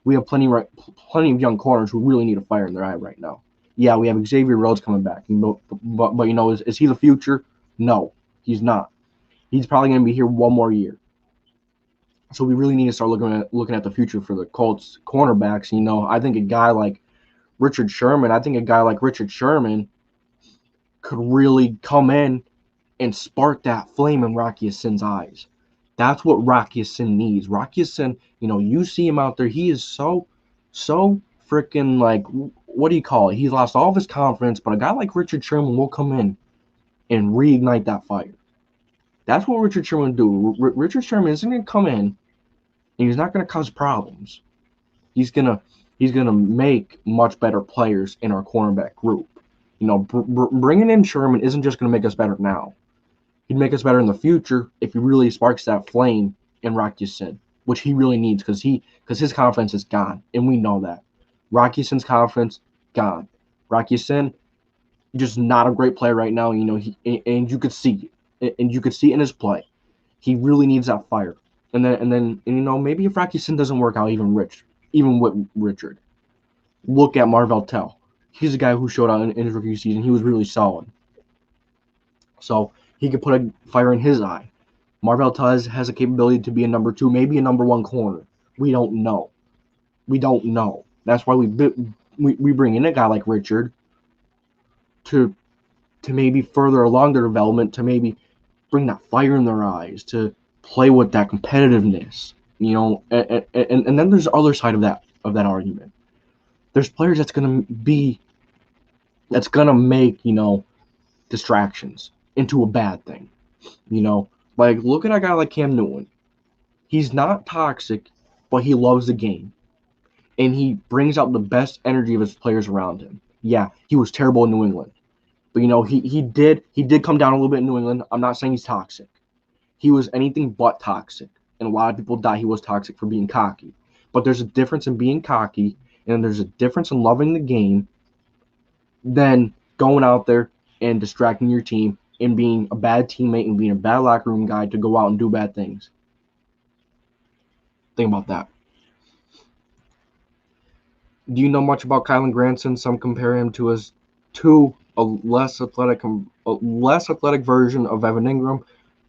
We have plenty of young corners who really need a fire in their eye right now. Yeah, we have Xavier Rhodes coming back, but is he the future? No, he's not. He's probably gonna be here one more year. So we really need to start looking at the future for the Colts cornerbacks. I think a guy like Richard Sherman could really come in and spark that flame in Rocky Ya-Sin's eyes. That's what Rocky Ya-Sin needs. Rocky Ya-Sin, you see him out there. He is so freaking, like, what do you call it? He's lost all of his confidence, but a guy like Richard Sherman will come in and reignite that fire. That's what Richard Sherman will do. Richard Sherman isn't going to come in and he's not going to cause problems. He's gonna make much better players in our cornerback group. Bringing in Sherman isn't just going to make us better now. He'd make us better in the future if he really sparks that flame in Rocky Ya-Sin, which he really needs because his confidence is gone, and we know that. Rocky Ya-Sin's confidence gone. Rocky Ya-Sin just not a great player right now. And you could see it, and you could see it in his play. He really needs that fire. And then maybe if Rocky Ya-Sin doesn't work out, even with Richard, look at Marvell Tell. he's a guy who showed out in his rookie season. He was really solid. So he could put a fire in his eye. Marvell Tuz has a capability to be a number 2, maybe a number 1 corner. We don't know. That's why we bring in a guy like Richard to maybe further along their development, to maybe bring that fire in their eyes, to play with that competitiveness, and then there's the other side of that argument. There's players that's gonna make distractions into a bad thing. Like look at a guy like Cam Newton. He's not toxic, but he loves the game, and he brings out the best energy of his players around him. Yeah, he was terrible in New England, but he did come down a little bit in New England. I'm not saying he's toxic. He was anything but toxic, and a lot of people thought he was toxic for being cocky. But there's a difference in being cocky, and there's a difference in loving the game than going out there and distracting your team and being a bad teammate and being a bad locker room guy to go out and do bad things. Think about that. Do you know much about Kylan Granson? Some compare him to a less athletic version of Evan Ingram.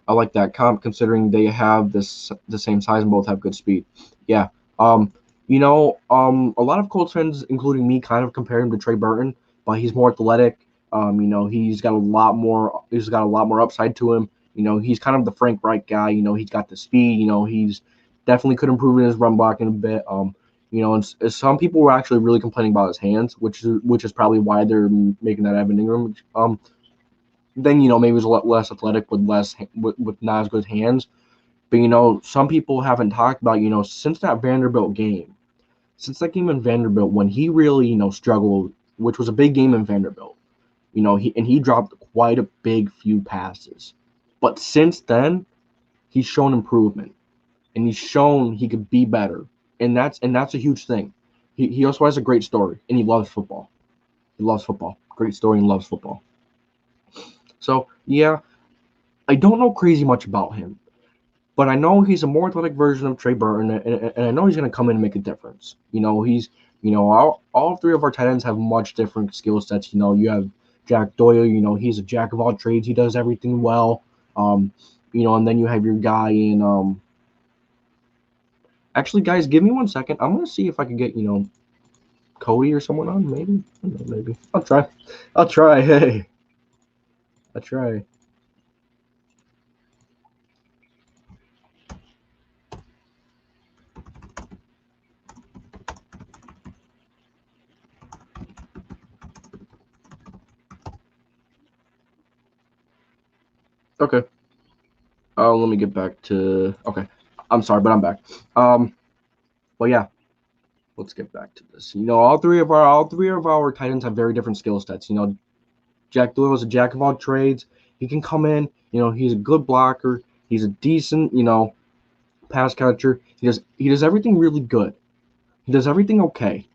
I like that comp considering they have the same size and both have good speed. Yeah. A lot of Colts fans, including me, kind of compare him to Trey Burton, but he's more athletic. He's got a lot more upside to him. He's kind of the Frank Reich guy. He's got the speed. He's definitely could improve in his run blocking a bit. And some people were actually really complaining about his hands, which is probably why they're making that Evan Ingram. Then maybe he's a lot less athletic with not as good hands. But some people haven't talked about since that game in Vanderbilt when he really struggled, which was a big game in Vanderbilt. He dropped quite a big few passes, but since then he's shown improvement, and he's shown he could be better, and that's a huge thing. He also has a great story, and he loves football. Great story, and loves football. So yeah, I don't know crazy much about him, but I know he's a more athletic version of Trey Burton, and I know he's going to come in and make a difference. All three of our tight ends have much different skill sets. You have Jack Doyle. He's a jack of all trades. He does everything well. And then you have your guy in. Actually, guys, give me 1 second. I'm going to see if I can get Cody or someone on. Maybe. I don't know, maybe. I'll try. Hey. I'll try. Okay. Let me get back to. Okay. I'm sorry, but I'm back. Well, yeah. Let's get back to this. All three of our tight ends have very different skill sets. Jack Doyle is a jack of all trades. He can come in. He's a good blocker. He's a decent, pass catcher. He does everything really good. He does everything okay,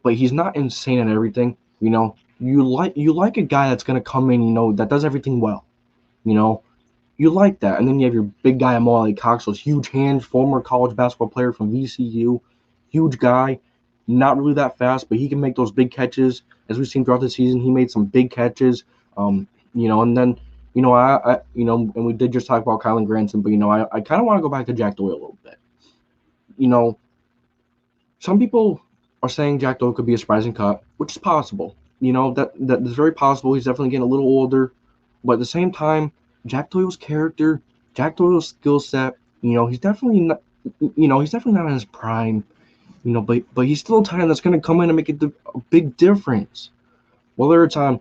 but he's not insane at everything. You like a guy that's gonna come in, that does everything well. You like that. And then you have your big guy Amali Cox, those huge hands, former college basketball player from VCU, huge guy, not really that fast, but he can make those big catches. As we've seen throughout the season, he made some big catches. And then and we did just talk about Kylan Granson, but I kind of want to go back to Jack Doyle a little bit. Some people are saying Jack Doyle could be a surprising cut, which is possible. That's very possible. He's definitely getting a little older, but at the same time, Jack Doyle's character, Jack Doyle's skill set, he's definitely not, not in his prime, but he's still a tight end that's going to come in and make a big difference, whether it's in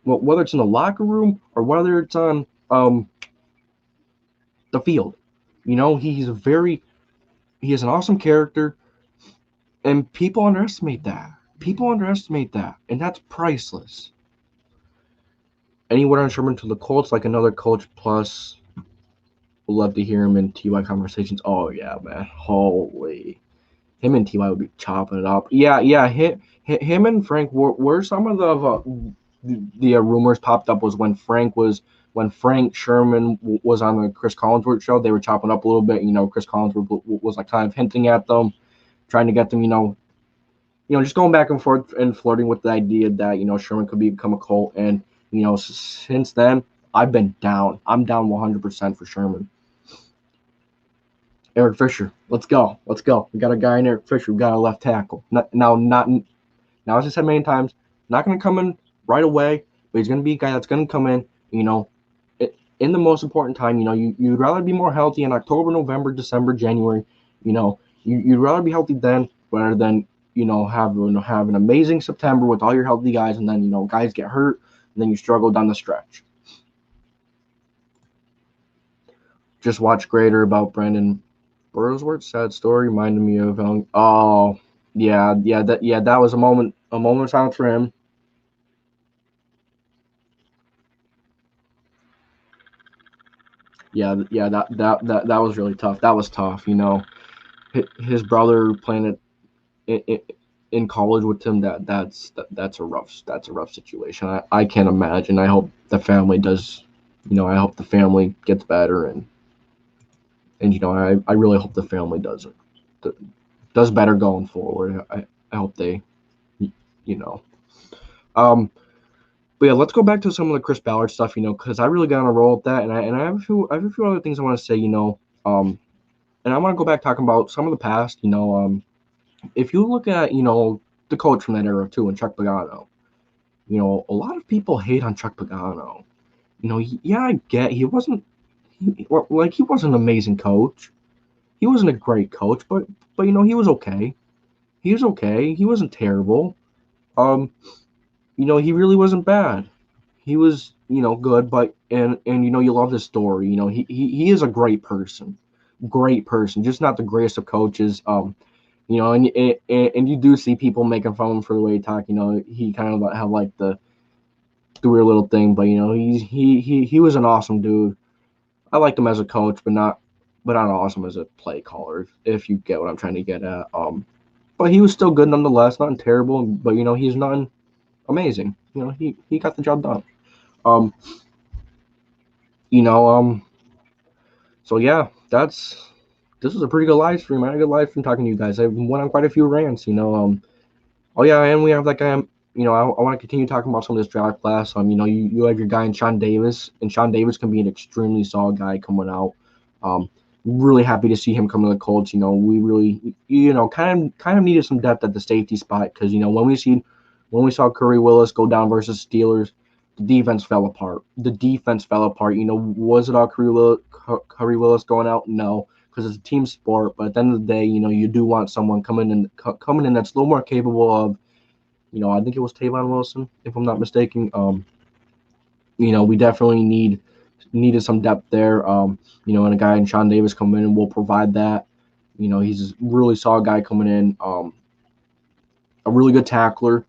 the locker room or whether it's on the field. He has an awesome character, and people underestimate that. And that's priceless. Anyone on Sherman to the Colts, like another Coach plus. Would love to hear him in TY conversations. Oh yeah, man. Holy, him and TY would be chopping it up. Yeah. Him and Frank were some of the rumors popped up was when Frank Sherman was on the Chris Collinsworth show. They were chopping up a little bit. Chris Collinsworth was like kind of hinting at them, trying to get them, just going back and forth and flirting with the idea that, Sherman could become a Colt. And, since then, I've been down. I'm down 100% for Sherman. Eric Fisher, let's go. Let's go. We got a guy in Eric Fisher. We got a left tackle. Now, as I said many times, not going to come in right away, but he's going to be a guy that's going to come in, in the most important time. You'd rather be more healthy in October, November, December, January. You'd rather be healthy then rather than, have an amazing September with all your healthy guys, and then, guys get hurt, and then you struggle down the stretch. Just watch Greater about Brandon Burlsworth. Sad story, reminded me of that was a moment of silence for him. That was really tough. That was tough. His brother playing it in college with him. That's a rough situation. I can't imagine. I hope the family does. I hope the family gets better, and I really hope the family does better going forward. I hope they, But yeah, let's go back to some of the Chris Ballard stuff, because I really got on a roll with that, and I have a few other things I want to say, and I want to go back talking about some of the past, if you look at the coach from that era too, and Chuck Pagano, a lot of people hate on Chuck Pagano. I get he wasn't an amazing coach, he wasn't a great coach, but he was okay. He was okay. He wasn't terrible. He really wasn't bad. He was, good, but and you love his story. He is a great person, just not the greatest of coaches. And you do see people making fun of him for the way he talked. He kind of have like the weird little thing, but he was an awesome dude. I liked him as a coach, but not awesome as a play caller. If you get what I'm trying to get at. But he was still good nonetheless, not terrible, but he's not amazing. He got the job done. Um, you know, so yeah, this was a pretty good live stream. I had a good live stream talking to you guys. I went on quite a few rants, Oh yeah, and we have that guy. I want to continue talking about some of this draft class. You have your guy in Sean Davis, and Sean Davis can be an extremely solid guy coming out. Really happy to see him come to the Colts. We really, kind of needed some depth at the safety spot because when we saw Curry Willis go down versus Steelers, the defense fell apart. Was it all Curry Willis going out? No, because it's a team sport. But at the end of the day, you do want someone coming in that's a little more capable of, I think it was Taekwon Wilson, if I'm not mistaken. We definitely needed some depth there. And a guy in Sean Davis coming in will provide that. He's a really solid guy coming in. A really good tackler,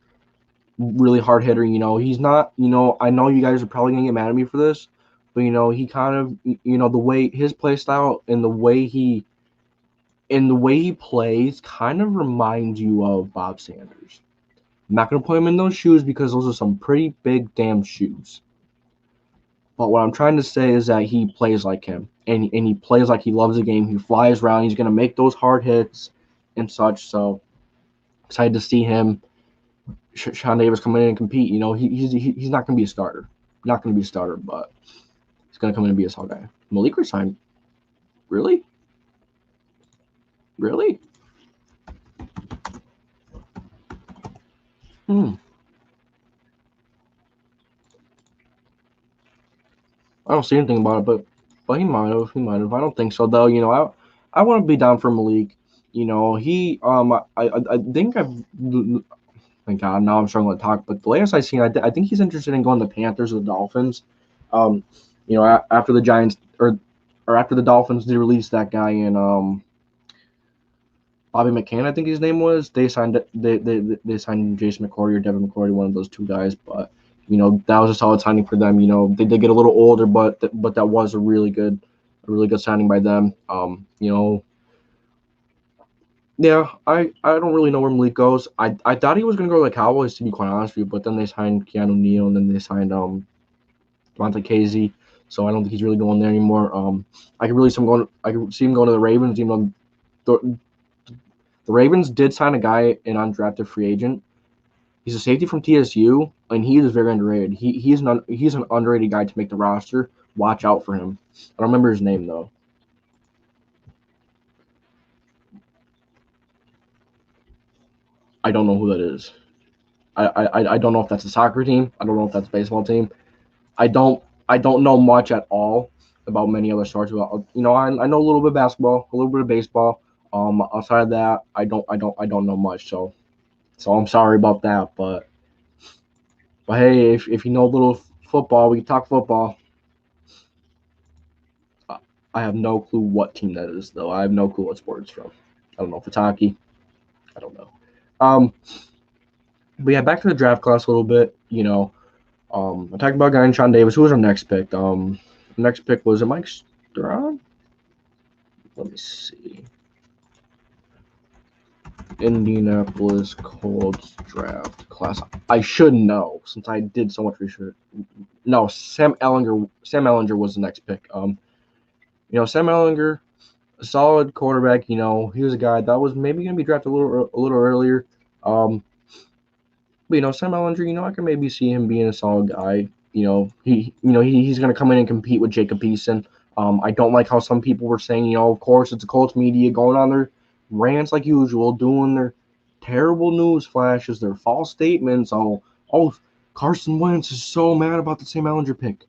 really hard hitter. He's not. I know you guys are probably gonna get mad at me for this, but he kind of, the way his play style and the way he plays kind of reminds you of Bob Sanders. I'm not gonna put him in those shoes because those are some pretty big damn shoes. But what I'm trying to say is that he plays like him, and he plays like he loves the game. He flies around. He's gonna make those hard hits and such. So excited to see him. Sean Davis come in and compete. He's not gonna be a starter. Not gonna be a starter, but he's gonna come in and be a solid guy. Malik resigned. Really? Really? I don't see anything about it, but he might have. He might have. I don't think so though. I want to be down for Malik. He I think I've. Thank God, now I'm struggling to talk. But the latest I've seen, I think he's interested in going to the Panthers or the Dolphins. After the Giants or after the Dolphins, they released that guy in Bobby McCann, I think his name was. They signed Jason McCourty or Devin McCourty, one of those two guys. But that was a solid signing for them. They did get a little older, but that was a really good signing by them. Yeah, I don't really know where Malik goes. I thought he was gonna go to the Cowboys, to be quite honest with you, but then they signed Keanu Neal and then they signed Devontae Casey, so I don't think he's really going there anymore. I could see him going to the Ravens, even though the The Ravens did sign a guy, an undrafted free agent. He's a safety from TSU, and he is very underrated. He's an underrated guy to make the roster. Watch out for him. I don't remember his name though. I don't know who that is. I don't know if that's a soccer team. I don't know if that's a baseball team. I don't know much at all about many other sports. I know a little bit of basketball, a little bit of baseball. Outside of that, I don't know much. So I'm sorry about that. But hey, if you know a little football, we can talk football. I have no clue what team that is, though. I have no clue what sport it's from. I don't know if it's hockey. I don't know. But yeah, back to the draft class a little bit. I talked about a guy in Sean Davis. Who was our next pick? The next pick was Mike Strawn? Let me see. Indianapolis Colts draft class. I should know since I did so much research. No, Sam Ehlinger was the next pick. Sam Ehlinger, a solid quarterback. He was a guy that was maybe going to be drafted a little earlier. But Sam Ehlinger, I can maybe see him being a solid guy. He's going to come in and compete with Jacob Eason. I don't like how some people were saying, of course it's the Colts media going on their rants like usual, doing their terrible news flashes, their false statements. Oh, Carson Wentz is so mad about the Sam Ehlinger pick.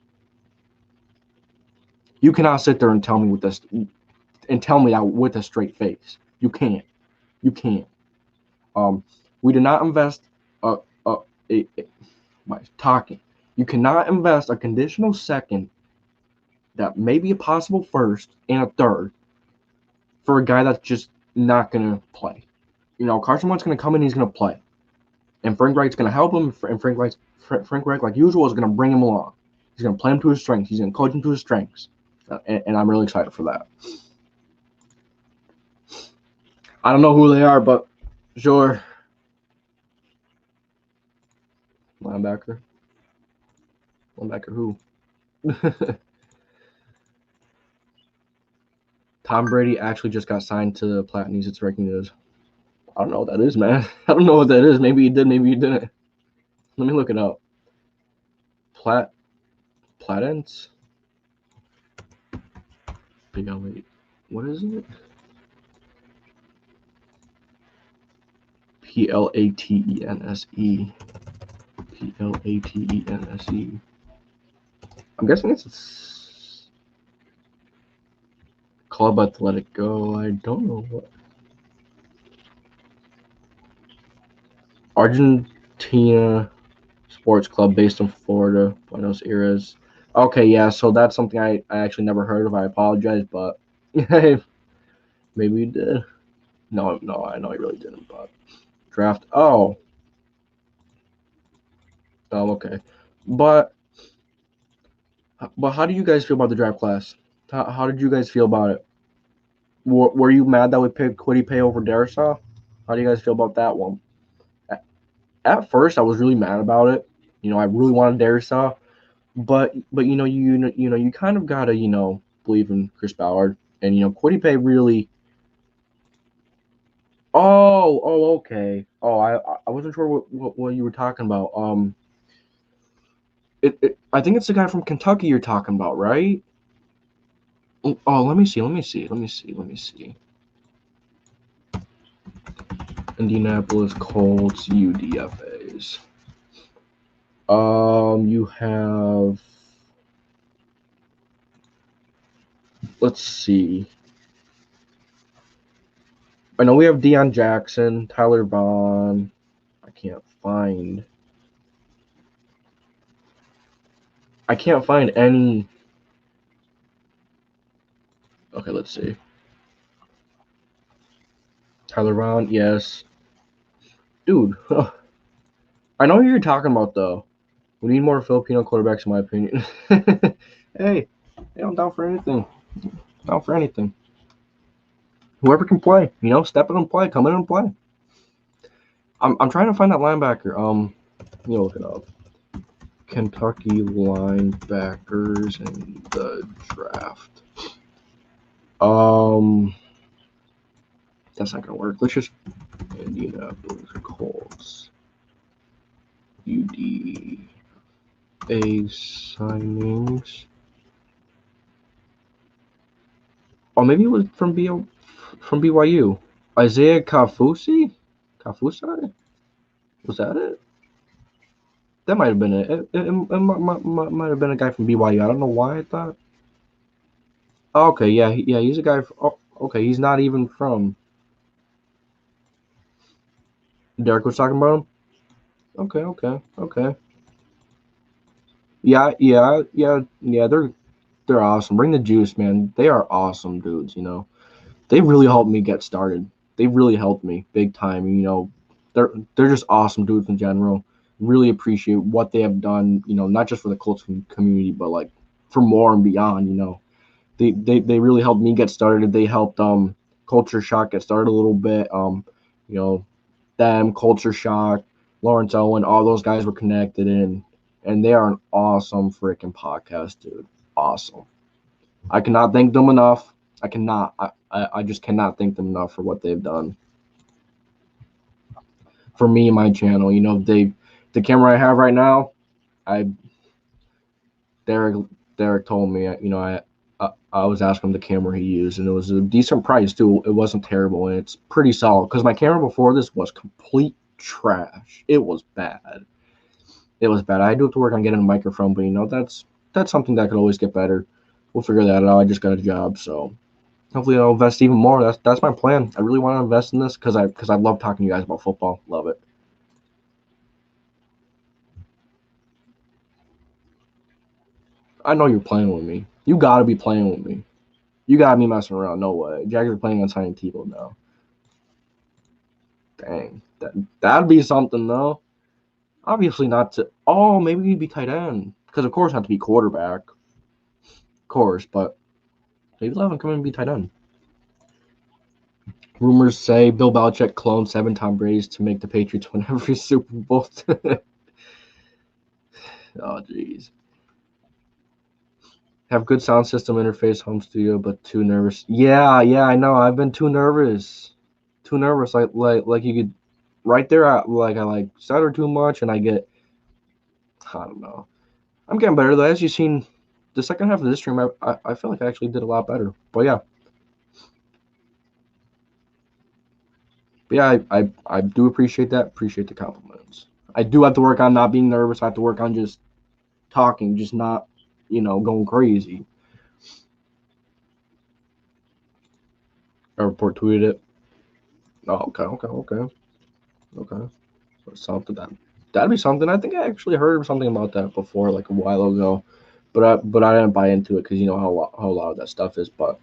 You cannot sit there and tell me that with a straight face. You can't. We did not invest You cannot invest a conditional second that may be a possible first and a third for a guy that's just not going to play. Carson Wentz going to come in, he's going to play. And Frank Reich's going to help him, and Frank Reich, like usual, is going to bring him along. He's going to play him to his strengths. He's going to coach him to his strengths. And I'm really excited for that. I don't know who they are, but sure. Linebacker who? Tom Brady actually just got signed to the Platinies. It's breaking news. I don't know what that is, man. I don't know what that is. Maybe he did, maybe he didn't. Let me look it up. Platens? What is it? Platense. Platense. I'm guessing it's Club Athletic Go. I don't know what. Argentina Sports Club based in Florida, Buenos Aires. Okay, yeah, so that's something I actually never heard of. I apologize, but maybe you did. No, I know he really didn't, but draft. Oh, okay. But how do you guys feel about the draft class? How did you guys feel about it? Were you mad that we picked Kwity Paye over Darius? How do you guys feel about that one? At first, I was really mad about it. I really wanted Darius, but you kind of gotta believe in Chris Bauer, and Kwity Paye really. Oh, okay. Oh, I wasn't sure what you were talking about. I think it's the guy from Kentucky you're talking about, right? Oh, let me see. Indianapolis Colts UDFAs. You have. Let's see. I know we have Deion Jackson, Tyler Vaughn. I can't find any. Okay, let's see. Tyler Vaughn, yes. Dude, I know who you're talking about, though. We need more Filipino quarterbacks, in my opinion. Hey, I'm down for anything. Whoever can play, step in and play, come in and play. I'm trying to find that linebacker. Look it up. Kentucky linebackers in the draft. That's not gonna work. Let's just Indianapolis Colts UDA signings. Oh, maybe it was from BYU. Isaiah Kafusi? Kafusai? Was that it? That might have been it. It might have been a guy from BYU. I don't know why I thought. Oh, okay, yeah, he's a guy. Okay, he's not even from. Derek was talking about him. Okay. Yeah. They're awesome. Bring the juice, man. They are awesome dudes. They really helped me get started. They really helped me big time. They're just awesome dudes in general. Really appreciate what they have done. Not just for the Colts community, but like for more and beyond. They really helped me get started. They helped Culture Shock get started a little bit. Them, Culture Shock, Lawrence Owen, all those guys were connected in, and they are an awesome freaking podcast, dude. Awesome. I cannot thank them enough. I just cannot thank them enough for what they've done for me and my channel. The camera I have right now, Derek told me, I was asking him the camera he used, and it was a decent price too. It wasn't terrible, and it's pretty solid. Because my camera before this was complete trash. It was bad. I do have to work on getting a microphone, but that's something that could always get better. We'll figure that out. I just got a job, so hopefully I'll invest even more. That's my plan. I really want to invest in this because I love talking to you guys about football. Love it. I know you're playing with me. You gotta be playing with me. You got me messing around. No way. Jaguars are planning on signing Tebow now. Dang. That'd be something, though. Obviously not to. Oh, maybe he'd be tight end. Because, of course, not to be quarterback. Of course, but maybe let him come in and be tight end. Rumors say Bill Belichick cloned 7 Tom Brady's to make the Patriots win every Super Bowl. Oh, jeez. Have good sound system interface, home studio, but too nervous. Yeah, I know. I've been too nervous. Like you could right there. I stutter too much, and I don't know. I'm getting better though. As you've seen, the second half of this stream, I feel like I actually did a lot better. But yeah, I do appreciate that. Appreciate the compliments. I do have to work on not being nervous. I have to work on just talking, just not, going crazy. I report tweeted it. Oh, okay. Something that'd be something. I think I actually heard something about that before, like a while ago, but I didn't buy into it because you know how a lot of that stuff is. But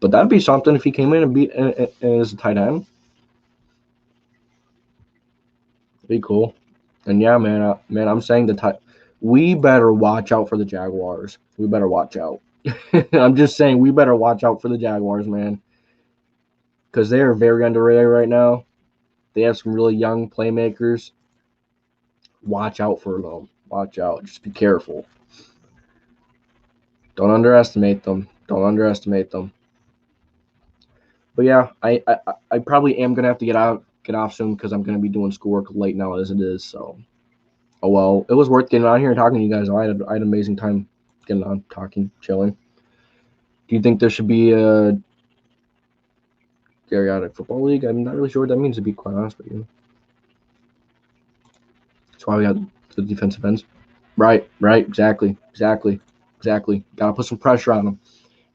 that'd be something if he came in and beat as a tight end. Be cool. And yeah, man, I'm saying we better watch out for the Jaguars. We better watch out. I'm just saying we better watch out for the Jaguars, man, because they are very underrated right now. They have some really young playmakers. Watch out for them. Watch out. Just be careful. Don't underestimate them. But yeah, I probably am gonna have to get off soon because I'm gonna be doing schoolwork late now as it is. So, oh well, it was worth getting on here and talking to you guys. I had an amazing time getting on, talking, chilling. Do you think there should be a geriatric football league? I'm not really sure what that means, to be quite honest with you. That's why we got the defensive ends. Right. Exactly. Gotta put some pressure on them.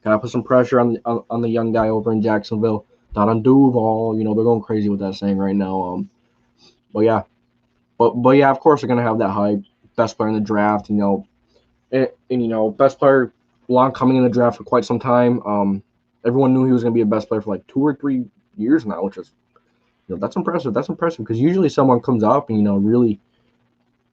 Gotta put some pressure on the young guy over in Jacksonville. Not on Duval. They're going crazy with that saying right now. But yeah. But yeah, of course they're gonna have that hype. Best player in the draft, and best player long coming in the draft for quite some time. Everyone knew he was gonna be a best player for like 2 or 3 years now, which is that's impressive. That's impressive because usually someone comes up and really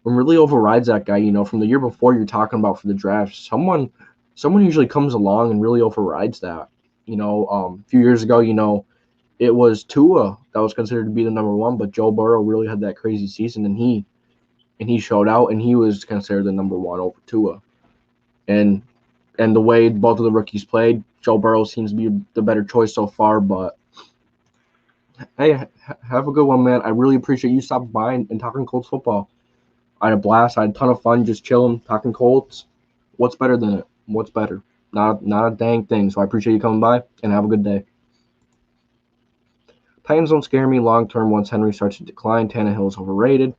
overrides that guy. From the year before you're talking about for the draft, someone usually comes along and really overrides that. A few years ago, it was Tua that was considered to be the number 1, but Joe Burrow really had that crazy season, and he showed out, and he was considered the number 1 over Tua. And the way both of the rookies played, Joe Burrow seems to be the better choice so far, but Hey, have a good one, man. I really appreciate you stopping by and talking Colts football. I had a blast. I had a ton of fun just chilling, talking Colts. What's better than it? What's better? Not a dang thing. So I appreciate you coming by and have a good day. Titans don't scare me long term once Henry starts to decline. Tannehill is overrated.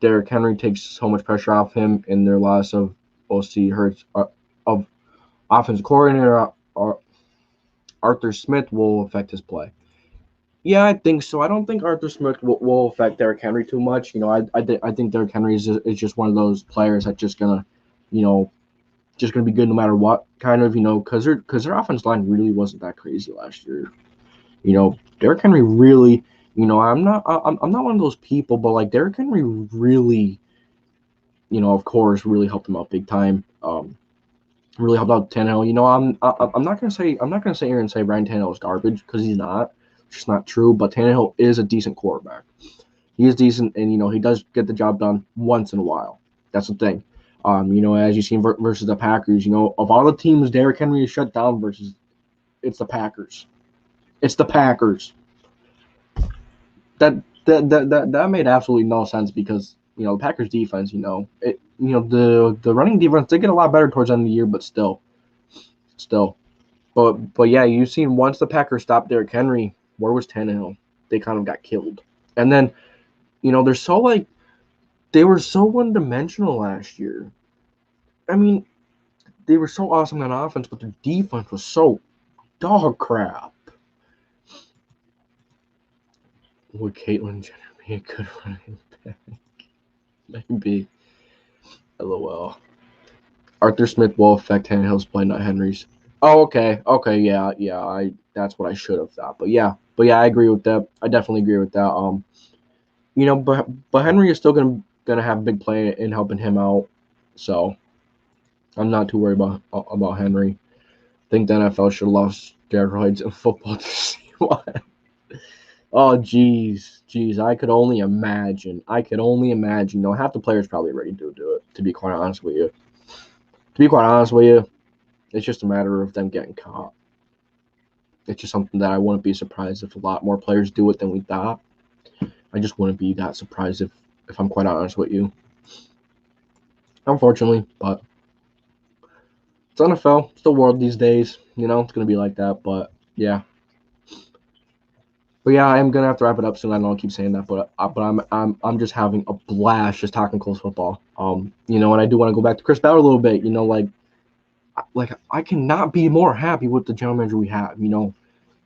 Derrick Henry takes so much pressure off him, and their loss of OC Hurts of offensive coordinator Arthur Smith will affect his play. Yeah, I think so. I don't think Arthur Smith will affect Derrick Henry too much. I think Derrick Henry is just one of those players that's just gonna, you know, just gonna be good no matter what. Kind of, because their offense line really wasn't that crazy last year. Derrick Henry really, I'm not one of those people, but like Derrick Henry really, of course, really helped him out big time. Really helped out Tannehill. I'm not gonna sit here and say Ryan Tannehill is garbage because he's not. It's just not true. But Tannehill is a decent quarterback. He is decent, and he does get the job done once in a while. That's the thing. As you've seen versus the Packers, of all the teams Derrick Henry is shut down versus, it's the Packers. It's the Packers. That made absolutely no sense because the Packers defense, the running defense did get a lot better towards the end of the year, but still, but yeah, you've seen once the Packers stopped Derrick Henry, where was Tannehill? They kind of got killed, and then they were so one dimensional last year. I mean, they were so awesome on offense, but their defense was so dog crap. Would Caitlyn Jenner be a good running back? Maybe. LOL. Arthur Smith will affect Tannehill's play, not Henry's. Oh, okay, yeah. That's what I should have thought. But yeah, I agree with that. I definitely agree with that. But Henry is still gonna have a big play in helping him out. So I'm not too worried about Henry. I think the NFL should have lost steroids in football to see what. Oh, jeez. I could only imagine. Half the players probably ready to do it. To be quite honest with you. It's just a matter of them getting caught. It's just something that I wouldn't be surprised if a lot more players do it than we thought. I just wouldn't be that surprised if I'm quite honest with you. Unfortunately, but it's NFL. It's the world these days. It's going to be like that. But yeah. But yeah, I'm gonna have to wrap it up soon. I know I keep saying that, but I'm just having a blast just talking Colts football. And I do want to go back to Chris Bauer a little bit. Like I cannot be more happy with the general manager we have.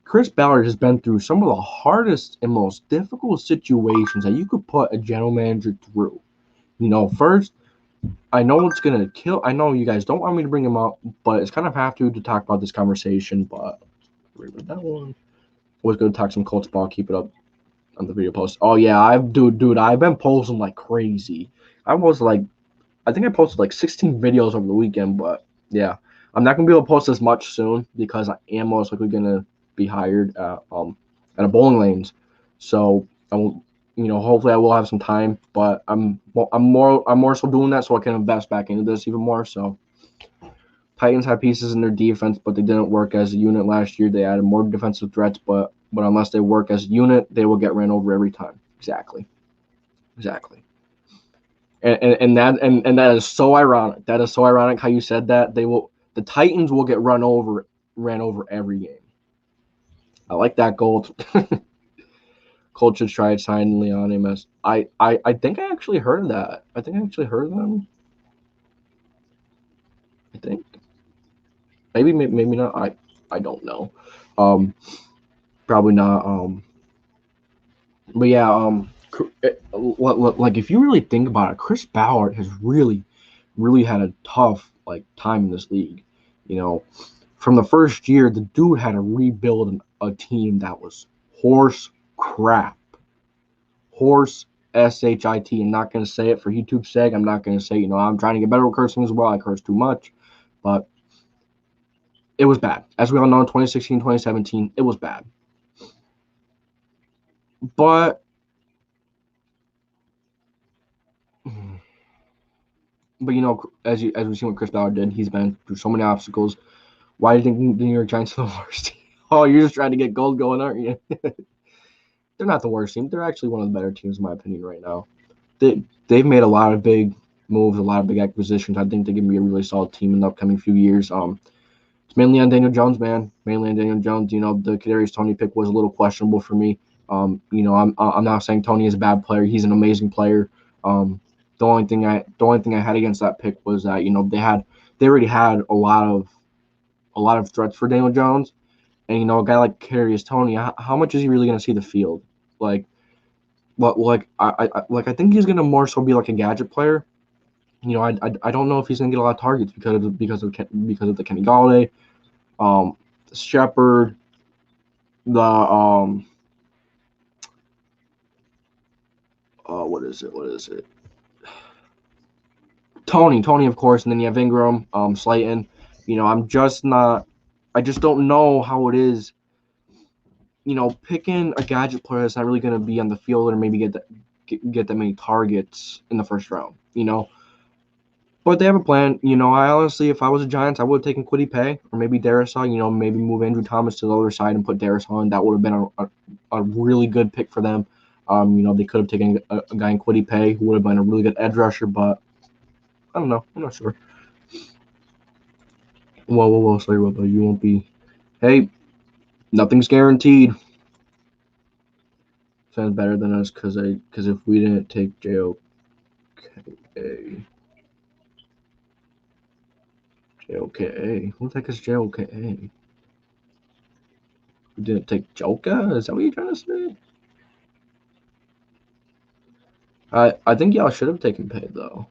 Chris Bauer has been through some of the hardest and most difficult situations that you could put a general manager through. First, I know it's gonna kill. I know you guys don't want me to bring him up, but it's kind of have to talk about this conversation. But with that one. Was going to talk some Colts ball. Keep it up on the video post. Oh yeah, I've been posting like crazy. I think I posted like 16 videos over the weekend, but yeah, I'm not gonna be able to post as much soon because I am most likely gonna be hired at a bowling lanes. So I won't, hopefully I will have some time, but I'm more so doing that so I can invest back into this even more. So Titans have pieces in their defense, but they didn't work as a unit last year. They added more defensive threats, but unless they work as a unit, they will get ran over every time. Exactly. And that is so ironic. That is so ironic how you said that. The Titans will get ran over every game. I like that goal. Colts should try signing Leon Amos. I think I actually heard of that. I think I actually heard of them. I think. Maybe not. I don't know. Probably not. But yeah. Like if you really think about it, Chris Ballard has really had a tough time in this league. From the first year, the dude had to rebuild a team that was horse crap. Horse shit. I'm not gonna say it for YouTube's sake. I'm not gonna say I'm trying to get better with cursing as well. I curse too much, but it was bad. As we all know, 2016, 2017, it was bad. But as we've seen what Chris Ballard did, he's been through so many obstacles. Why do you think the New York Giants are the worst? Oh, you're just trying to get gold going, aren't you? they're not the worst team. They're actually one of the better teams in my opinion right now. They've made a lot of big moves, a lot of big acquisitions. I think they can be a really solid team in the upcoming few years. It's mainly on Daniel Jones, man. Mainly on Daniel Jones. You know, the Kadarius Toney pick was a little questionable for me. You know, I'm not saying Toney is a bad player. He's an amazing player. The only thing I had against that pick was that, you know, they already had a lot of threats for Daniel Jones, and you know, a guy like Kadarius Toney, how much is he really going to see the field? Like, I think he's going to more so be like a gadget player. You know, I don't know if he's going to get a lot of targets because of the Kenny Galladay, Shepard, the what is it? Tony, of course, and then you have Ingram, Slayton. You know, I just don't know how it is. You know, picking a gadget player that's not really going to be on the field or maybe get that many targets in the first round. You know, but they have a plan. You know, I honestly, if I was a Giants, I would have taken Kwity Paye or maybe Darius on. You know, maybe move Andrew Thomas to the other side and put Darius on. That would have been a really good pick for them. You know, they could have taken a guy in Kwity Paye who would have been a really good edge rusher, but I don't know. I'm not sure. Whoa, sorry, Robo. You won't be. Hey, nothing's guaranteed. Sounds better than us because if we didn't take JOKA, what the heck is JOKA? We didn't take JOKA? Is that what you're trying to say? I think y'all should have taken Paye though.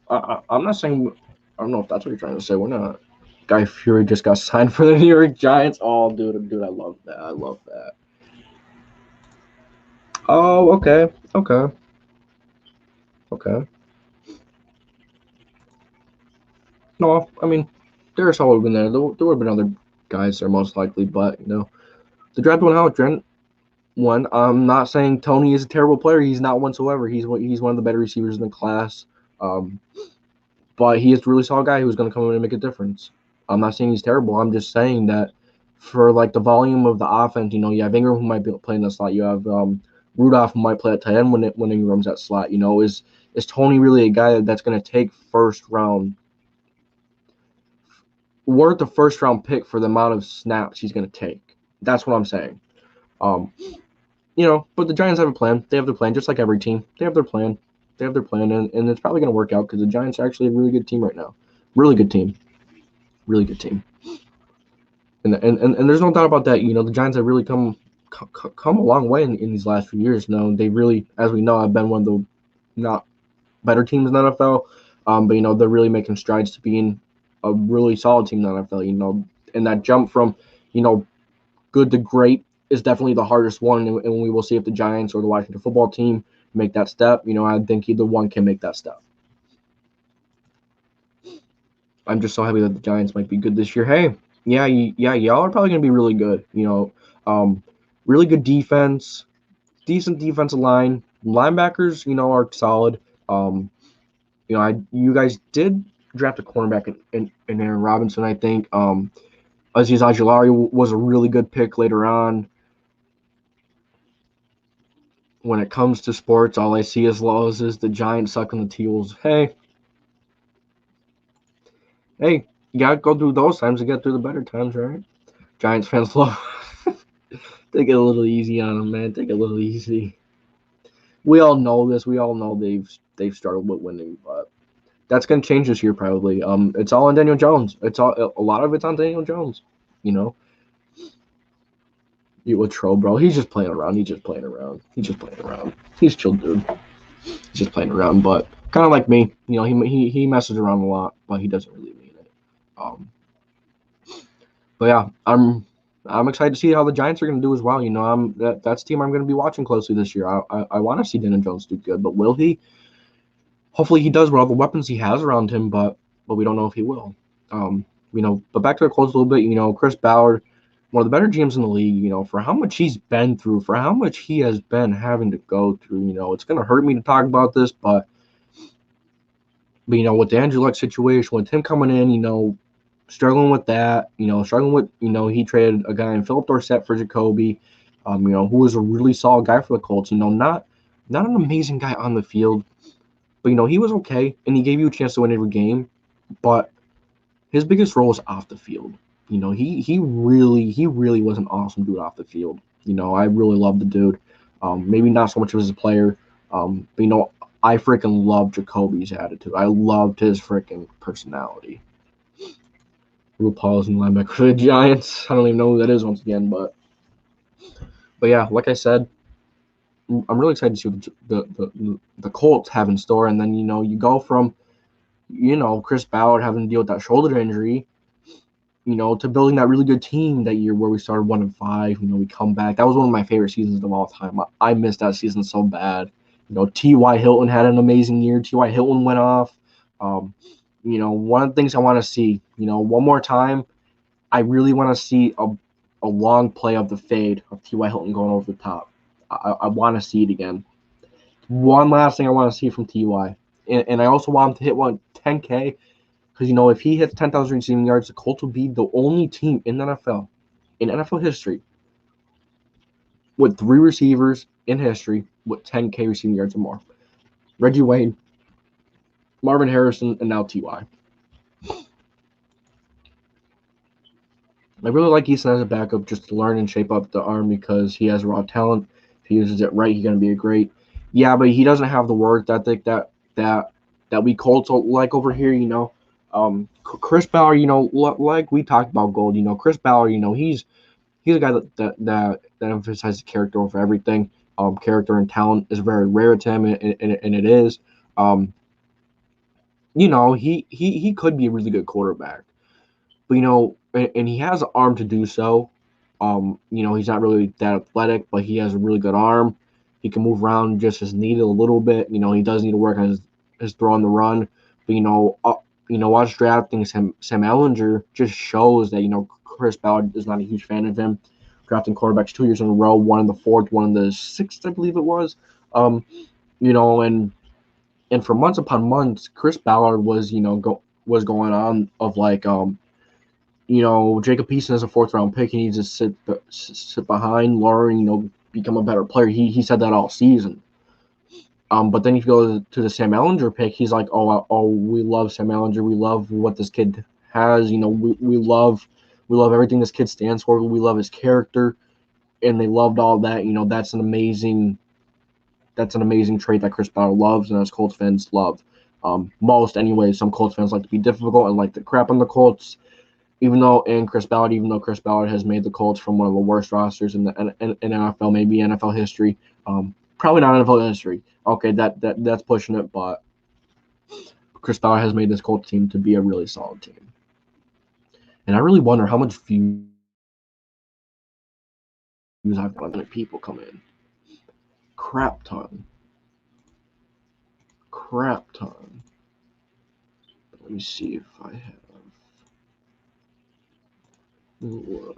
I'm not saying. I don't know if that's what you're trying to say. We're not. Guy Fury just got signed for the New York Giants. Oh, dude, I love that. I love that. Oh, okay. No, I mean, Darius would have been there. There would have been other guys there most likely, but you know, the draft went out. Trent won. I'm not saying Toney is a terrible player. He's not whatsoever. He's one of the better receivers in the class. But he is a really solid guy who's going to come in and make a difference. I'm not saying he's terrible. I'm just saying that for like the volume of the offense, you know, you have Ingram who might be playing the slot. You have Rudolph who might play at tight end when Ingram's at slot. You know, is Toney really a guy that's going to take first round worth the first round pick for the amount of snaps he's going to take? That's what I'm saying. You know, but the Giants have a plan. They have their plan, just like every team. They have their plan. And it's probably going to work out because the Giants are actually a really good team right now. Really good team. And there's no doubt about that. You know, the Giants have really come a long way in these last few years. You know, they really, as we know, have been one of the not better teams in the NFL. But, you know, they're really making strides to being a really solid team in the NFL. You know, and that jump from, you know, good to great is definitely the hardest one. And we will see if the Giants or the Washington football team make that step. You know, I think either one can make that step. I'm just so happy that the Giants might be good this year. Hey, y'all are probably going to be really good. You know, really good defense, decent defensive line. Linebackers, you know, are solid. You know, you guys did draft a cornerback in Aaron Robinson, I think. Azeez Ojulari was a really good pick later on. When it comes to sports, all I see is laws is the Giants sucking the Teals. Hey, you got to go through those times to get through the better times, right? Giants fans love. Take it a little easy on them, man. Take it a little easy. We all know this. We all know they've started with winning, but that's gonna change this year probably. It's all on Daniel Jones. A lot of it's on Daniel Jones. You know, you with Tro, bro. He's just playing around. He's chill, dude. He's just playing around, but kind of like me. You know, he messes around a lot, but he doesn't really mean it. But yeah, I'm excited to see how the Giants are going to do as well. You know, that's a team I'm going to be watching closely this year. I want to see Daniel Jones do good, but will he? Hopefully he does with all the weapons he has around him, but we don't know if he will. You know, but back to the Colts a little bit. You know, Chris Bauer, one of the better GMs in the league. You know, for how much he's been through, for how much he has been having to go through. You know, it's going to hurt me to talk about this, but you know, with the Andrew Luck situation, with him coming in, you know, struggling with that. Struggling with he traded a guy in Philip Dorsett for Jacoby, who was a really solid guy for the Colts. Not an amazing guy on the field, but he was okay, and he gave you a chance to win every game. But his biggest role is off the field. He really was an awesome dude off the field. I really love the dude. Maybe not so much as a player, but I freaking love Jacoby's attitude. I loved his freaking personality. RuPaul's in linebacker for the Giants. I don't even know who that is once again, but yeah, like I said, I'm really excited to see what the Colts have in store. And then you go from Chris Bauer having to deal with that shoulder injury, to building that really good team that year where we started 1-5. We come back. That was one of my favorite seasons of all time. I missed that season so bad. T.Y. Hilton had an amazing year. T.Y. Hilton went off. One of the things I want to see, one more time, I really want to see a long play of the fade of T.Y. Hilton going over the top. I want to see it again. One last thing I want to see from T.Y. And I also want him to hit 10K, because, if he hits 10,000 receiving yards, the Colts will be the only team in NFL history, with 3 receivers in history with 10K receiving yards or more. Reggie Wayne, Marvin Harrison, and now T.Y. I really like Easton as a backup just to learn and shape up the arm, because he has raw talent. If he uses it right, he's going to be great. Yeah, but he doesn't have the work ethic that we Colts like over here, Chris Bauer, like we talked about Gold, Chris Bauer, he's a guy that emphasizes character over everything. Character and talent is very rare to him, and it is. He could be a really good quarterback. But, and he has an arm to do so. He's not really that athletic, but he has a really good arm. He can move around just as needed a little bit. He does need to work on his throw on the run. But, us drafting Sam Ehlinger just shows that, Chris Bauer is not a huge fan of him. Drafting quarterbacks 2 years in a row, one in the 4th, one in the 6th, I believe it was. And for months upon months, Chris Bauer was, was going on of like, Jacob Eason as a 4th-round pick, he needs to sit behind, learn, become a better player. He said that all season. But then if you go to the Sam Ehlinger pick, he's like, oh, we love Sam Ehlinger. We love what this kid has. We love everything this kid stands for. We love his character, and they loved all that. That's an amazing trait that Chris Bauer loves, and as Colts fans love most. Anyway, some Colts fans like to be difficult and like to crap on the Colts. Even though Chris Bauer has made the Colts from one of the worst rosters in NFL, maybe NFL history, probably not NFL history. Okay, that's pushing it, but Chris Bauer has made this Colts team to be a really solid team. And I really wonder how much views I've got when people come in. Crap ton. Let me see if I have. Let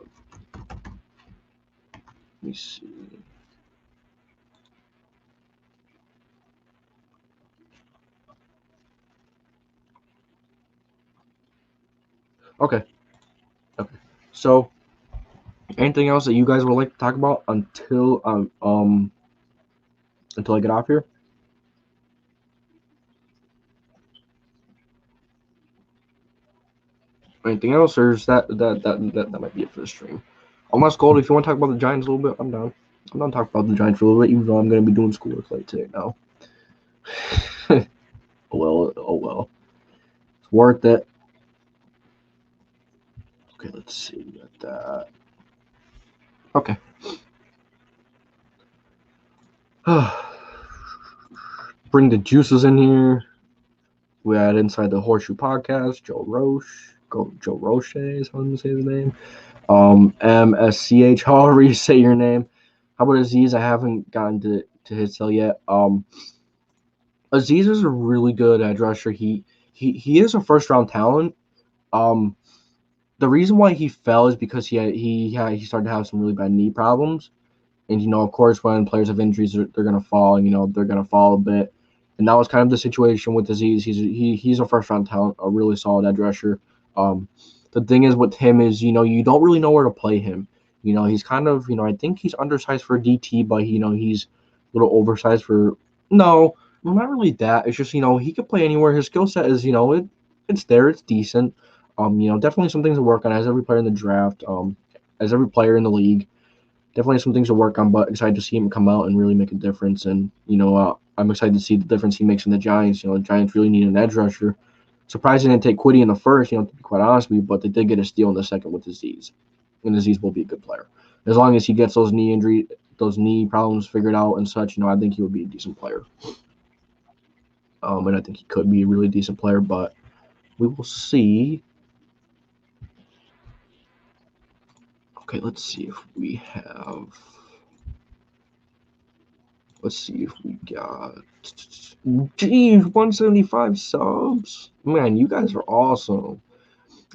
me see. Okay. So, anything else that you guys would like to talk about until I get off here? Anything else, or is that might be it for the stream? Unless, Gold, if you want to talk about the Giants a little bit, I'm down. I'm done talking about the Giants for a little bit, even though I'm going to be doing schoolwork late today now. Oh well. It's worth it. Okay, let's see. We got that. Okay. Bring the juices in here. We had Inside the Horseshoe Podcast, Joe Roche is how I'm going to say his name. MSCH, however you say your name. How about Aziz? I haven't gotten to his cell yet. Aziz is a really good edge rusher. He is a first-round talent. The reason why he fell is because he started to have some really bad knee problems. And, of course, when players have injuries, they're going to fall, and, they're going to fall a bit. And that was kind of the situation with Aziz. He's a first-round talent, a really solid edge rusher. The the thing is with him is, you don't really know where to play him. He's kind of, I think he's undersized for DT, but, he's a little oversized for, no, not really that. It's just, he could play anywhere. His skill set is, it's there. It's decent. Definitely some things to work on as every player in the draft, as every player in the league. Definitely some things to work on, but excited to see him come out and really make a difference. And, I'm excited to see the difference he makes in the Giants. The Giants really need an edge rusher. Surprised they didn't take Quiddy in the first, to be quite honest with you, but they did get a steal in the second with Aziz. And Aziz will be a good player. As long as he gets those knee problems figured out and such, I think he will be a decent player. And I think he could be a really decent player, but we will see. Okay, let's see if we got. Geez, 175 subs. Man, you guys are awesome.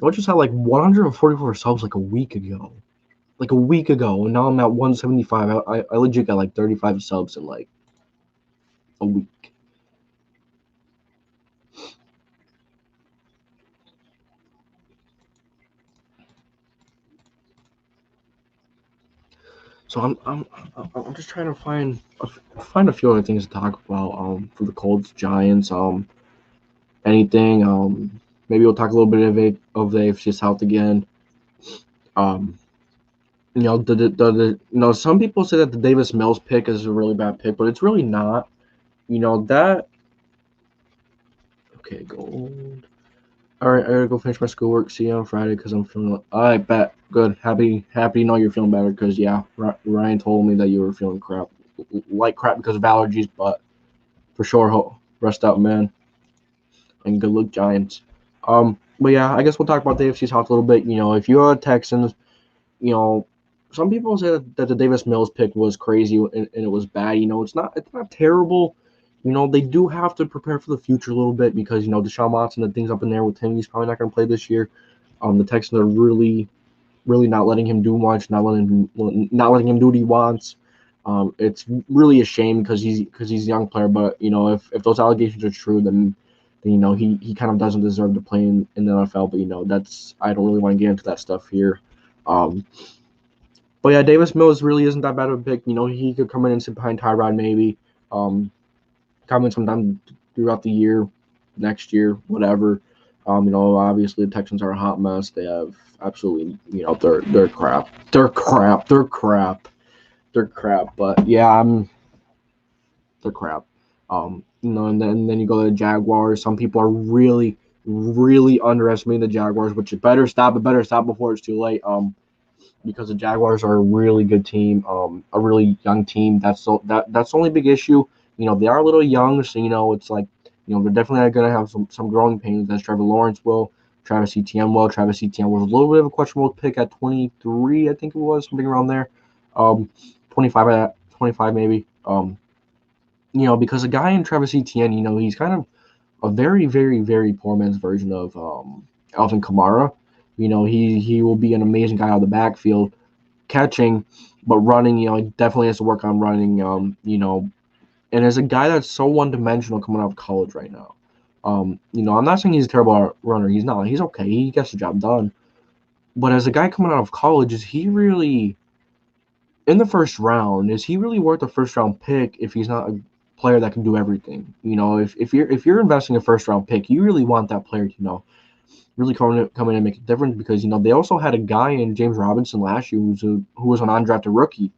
I just had like 144 subs like a week ago. And now I'm at 175. I legit got like 35 subs in like a week. So I'm just trying to find a few other things to talk about for the Colts, Giants, anything. Maybe we'll talk a little bit of the AFC South again. Some people say that the Davis Mills pick is a really bad pick, but it's really not. That. Okay, gold. All right, I gotta go finish my schoolwork. See you on Friday because I'm feeling. I bet. Good. Happy to know you're feeling better because yeah, Ryan told me that you were feeling crap because of allergies, but for sure, rest up, man, and good luck, Giants. But yeah, I guess we'll talk about the AFC South a little bit. If you're a Texans, some people say that the Davis Mills pick was crazy and it was bad. It's not terrible. They do have to prepare for the future a little bit because, Deshaun Watson and things up in there with him, he's probably not going to play this year. The Texans are really, really not letting him do much, not letting him do what he wants. It's really a shame because he's a young player. But, if those allegations are true, then he kind of doesn't deserve to play in the NFL. But, I don't really want to get into that stuff here. But, yeah, Davis Mills really isn't that bad of a pick. He could come in and sit behind Tyrod maybe. Coming sometime throughout the year, next year, whatever. Obviously the Texans are a hot mess. They have absolutely, they're crap. They're crap. But yeah, they're crap. And then you go to the Jaguars. Some people are really, really underestimating the Jaguars, which it better stop before it's too late. Because the Jaguars are a really good team, a really young team. That's the only big issue. They are a little young, so, it's like, they're definitely going to have some growing pains as Trevor Lawrence will, Travis Etienne will. Travis Etienne was a little bit of a questionable pick at 23, I think it was, something around there. 25 maybe. Because a guy in Travis Etienne, he's kind of a very, very, very poor man's version of Alvin Kamara. He will be an amazing guy out of the backfield, catching, but running, he definitely has to work on running, and as a guy that's so one-dimensional coming out of college right now. I'm not saying he's a terrible runner. He's not. He's okay. He gets the job done. But as a guy coming out of college, is he really, in the first round, is he really worth a first-round pick if he's not a player that can do everything? If you're investing a first-round pick, you really want that player to, really come in and make a difference because, they also had a guy in James Robinson last year who was an undrafted rookie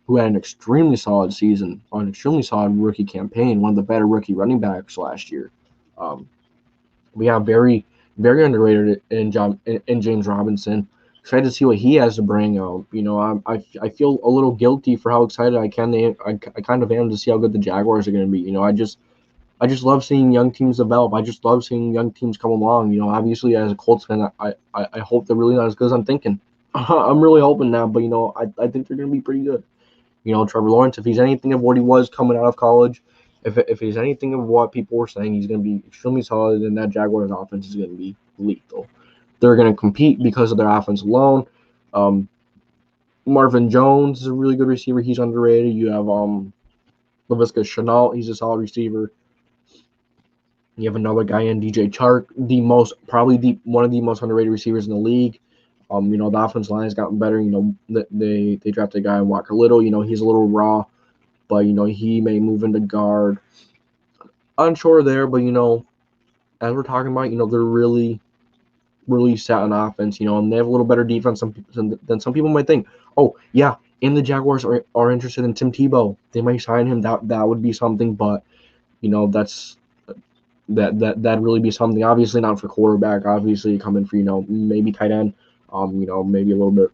who had an extremely solid season, or an extremely solid rookie campaign, one of the better rookie running backs last year. We have very, very underrated in James Robinson. Excited to see what he has to bring. I feel a little guilty for how excited I kind of am to see how good the Jaguars are going to be. I just love seeing young teams develop. I just love seeing young teams come along. Obviously as a Colts fan, I hope they're really not as good as I'm thinking. I'm really hoping now, but I think they're going to be pretty good. Trevor Lawrence, if he's anything of what he was coming out of college, if he's anything of what people were saying, he's going to be extremely solid, and that Jaguars offense is going to be lethal. They're going to compete because of their offense alone. Marvin Jones is a really good receiver. He's underrated. You have Laviska Shenault. He's a solid receiver. You have another guy in DJ Chark, one of the most underrated receivers in the league. The offensive line has gotten better. They drafted a guy in Walker Little. He's a little raw, but he may move into guard. Unsure there, but as we're talking about, they're really, really set on offense. And they have a little better defense than some people might think. Oh yeah, and the Jaguars are interested in Tim Tebow. They might sign him. That would be something, but that's that'd really be something. Obviously not for quarterback. Obviously come in for maybe tight end. Maybe a little bit.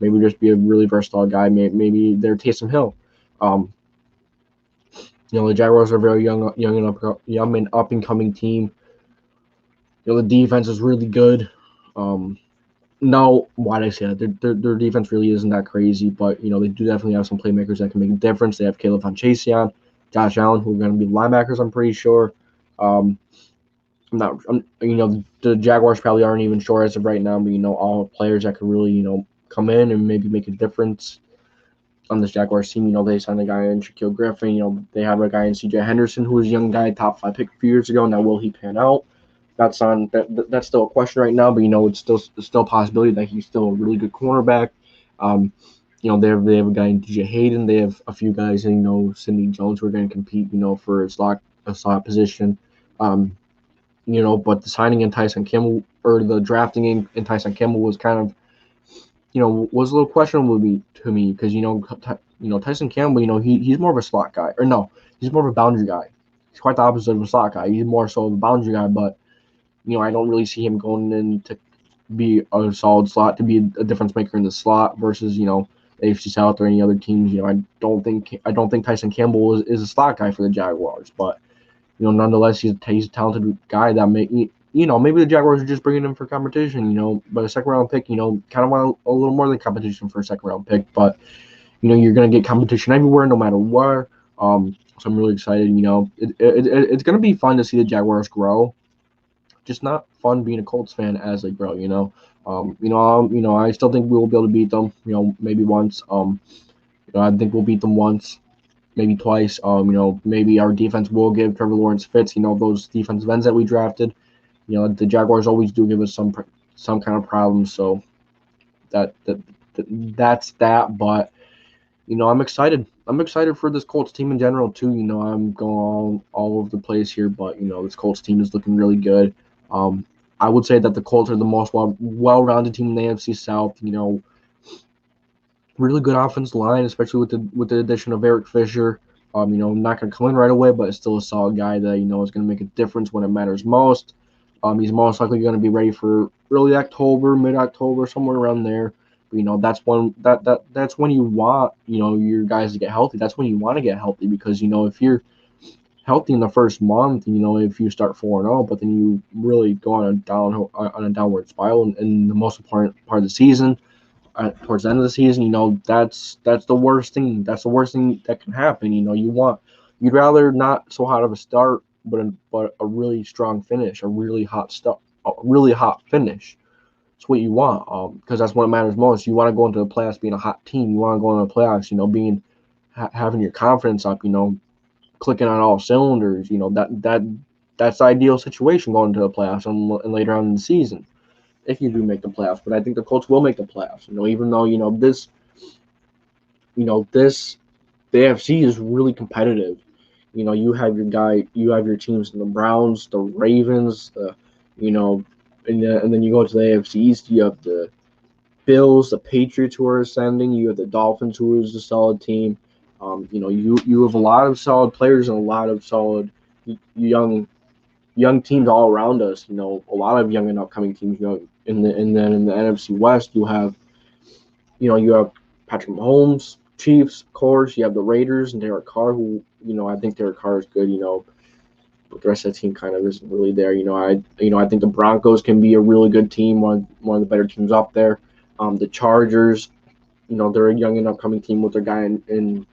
Maybe just be a really versatile guy. Maybe they're Taysom Hill. The Jaguars are a very young and up and coming team. The defense is really good. No, why did I say that? Their defense really isn't that crazy, but they do definitely have some playmakers that can make a difference. They have Caleb Von Chaseon, Josh Allen, who are going to be linebackers. I'm pretty sure. The Jaguars probably aren't even sure as of right now, but all players that could really come in and maybe make a difference on this Jaguars team. They signed a guy in Shaquille Griffin. They have a guy in C.J. Henderson, who was a young guy, top 5 pick a few years ago. Now, will he pan out? That's still a question right now, but it's still a possibility that he's still a really good cornerback. They have a guy in DJ Hayden. They have a few guys in Sidney Jones who are going to compete for a slot position. But the signing in Tyson Campbell or the drafting in Tyson Campbell was kind of was a little questionable to me because Tyson Campbell he's more of a slot guy, or no, he's more of a boundary guy. He's quite the opposite of a slot guy. He's more so of a boundary guy, but I don't really see him going in to be a solid slot, to be a difference maker in the slot versus AFC South or any other teams. I don't think Tyson Campbell is a slot guy for the Jaguars, but nonetheless he's a talented guy that maybe the Jaguars are just bringing him for competition. But a second round pick, kind of want a little more than competition for a second round pick, but you're gonna get competition everywhere, no matter where. So I'm really excited. It's gonna be fun to see the Jaguars grow. Just not fun being a Colts fan as they grow. I still think we will be able to beat them. Maybe once. I think we'll beat them once, maybe twice. Maybe our defense will give Trevor Lawrence fits. Those defensive ends that we drafted. The Jaguars always do give us some kind of problems. So that's that. But I'm excited. I'm excited for this Colts team in general too. I'm going all over the place here, but this Colts team is looking really good. I would say that the Colts are the most well-rounded team in the AFC South. Really good offensive line, especially with the addition of Eric Fisher. Not going to come in right away, but still a solid guy that is going to make a difference when it matters most. He's most likely going to be ready for early October, mid-October, somewhere around there. But, that's when you want your guys to get healthy. That's when you want to get healthy because if you're healthy in the first month, if you start 4-0, but then you really go on a downward spiral in the most important part of the season. Towards the end of the season, that's the worst thing. That's the worst thing that can happen. You'd rather not so hot of a start, but a really strong finish, a really hot finish. It's what you want, because that's what matters most. You want to go into the playoffs being a hot team. You want to go into the playoffs, having your confidence up, clicking on all cylinders. That's the ideal situation going into the playoffs and later on in the season, if you do make the playoffs. But I think the Colts will make the playoffs. Even though the AFC is really competitive. You have your teams in the Browns, the Ravens, and then you go to the AFC East. You have the Bills, the Patriots who are ascending. You have the Dolphins, who is a solid team. You have a lot of solid players and a lot of solid young teams all around us. A lot of young and upcoming teams. And then in the NFC West, you have Patrick Mahomes, Chiefs, of course. You have the Raiders and Derek Carr, who I think Derek Carr is good. But the rest of the team kind of isn't really there. I think the Broncos can be a really good team, one of the better teams up there. The Chargers, they're a young and upcoming team with their guy in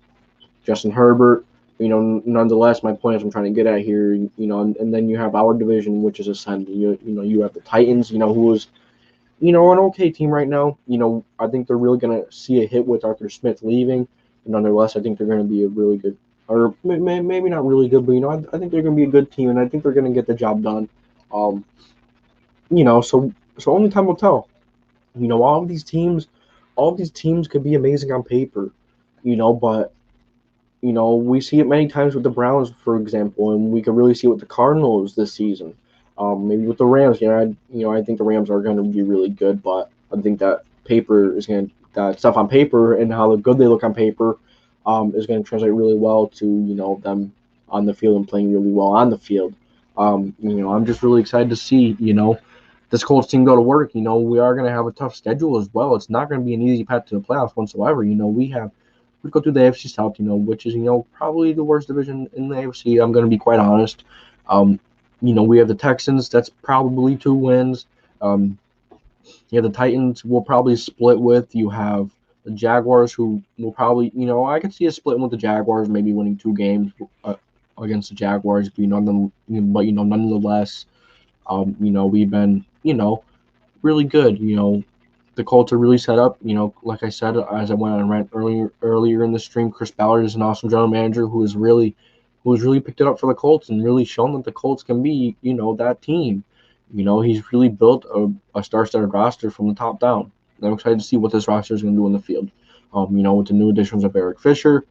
Justin Herbert. Nonetheless, my point is I'm trying to get at here, and then you have our division, which is ascending. You have the Titans, who is, an okay team right now. I think they're really going to see a hit with Arthur Smith leaving. Nonetheless, I think they're going to be a really good or maybe not really good, but I think they're going to be a good team, and I think they're going to get the job done. Um, so only time will tell. All of these teams could be amazing on paper, but we see it many times with the Browns, for example, and we could really see it with the Cardinals this season. Maybe with the Rams, I think the Rams are going to be really good, but I think that stuff on paper and how good they look on paper, is going to translate really well to them on the field and playing really well on the field. I'm just really excited to see this Colts team go to work. We are going to have a tough schedule as well. It's not going to be an easy path to the playoffs whatsoever. We go through the AFC South, which is probably the worst division in the AFC. I'm going to be quite honest. We have the Texans. That's probably 2 wins. The Titans will probably split with. You have the Jaguars, who will probably, I could see a split with the Jaguars, maybe winning 2 games against the Jaguars. But nonetheless, we've been, really good. The Colts are really set up. Like I said, as I went on rant earlier in the stream, Chris Bauer is an awesome general manager who's really picked it up for the Colts and really shown that the Colts can be, that team. He's really built a star-studded roster from the top down. And I'm excited to see what this roster is going to do in the field. With the new additions of Eric Fisher,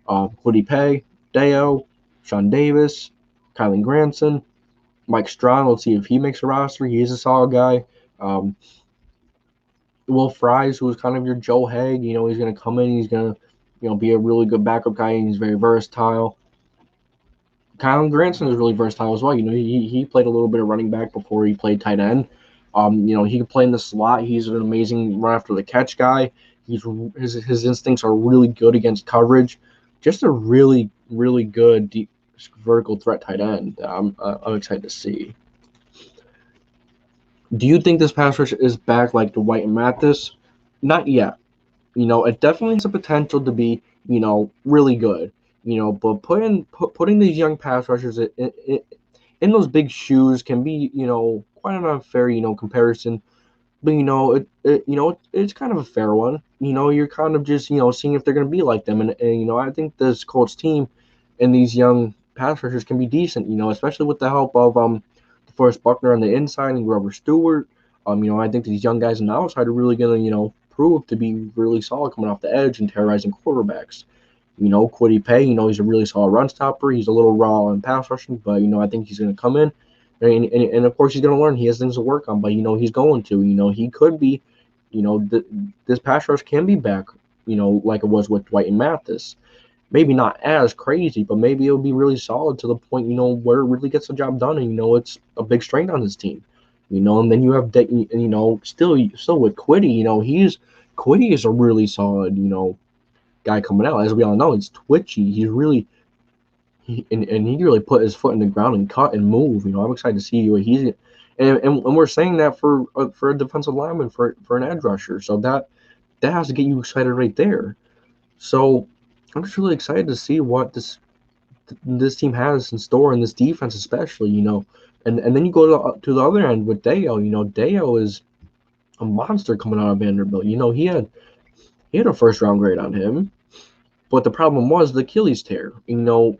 Kwity Paye, Deo, Sean Davis, Kylan Granson, Mike Strawn. Let's see if he makes a roster. He's a solid guy. Will Fries, who is kind of your Joe Haig, he's going to come in. He's going to, be a really good backup guy. And he's very versatile. Kylan Granson is really versatile as well. He played a little bit of running back before he played tight end. He can play in the slot. He's an amazing run after the catch guy. His instincts are really good against coverage. Just a really, really good deep vertical threat tight end. I'm excited to see. Do you think this pass rush is back like Dwight and Mathis? Not yet. It definitely has the potential to be, really good. But putting these young pass rushers in those big shoes can be, quite an unfair, comparison. But it's kind of a fair one. You're kind of just, seeing if they're going to be like them, and I think this Colts team and these young pass rushers can be decent. Especially with the help of DeForest Buckner on the inside and Grover Stewart. I think these young guys on the outside are really going to, prove to be really solid coming off the edge and terrorizing quarterbacks. Kwity Paye, he's a really solid run stopper. He's a little raw in pass rushing, but, I think he's going to come in. And of course, he's going to learn. He has things to work on, but, he's going to. He could be, this pass rush can be back, like it was with Dwight and Mathis. Maybe not as crazy, but maybe it'll be really solid to the point, where it really gets the job done. And, it's a big strain on his team. And then you have, still with Kwity, Kwity is a really solid, guy coming out. As we all know, it's twitchy. He's really, he really put his foot in the ground and cut and move. I'm excited to see what he's, and we're saying that for a defensive lineman, for an edge rusher. So that has to get you excited right there. So I'm just really excited to see what this team has in store, and this defense especially. And then you go to the other end with Deo. Deo is a monster coming out of Vanderbilt. He had a first round grade on him, but the problem was the Achilles tear.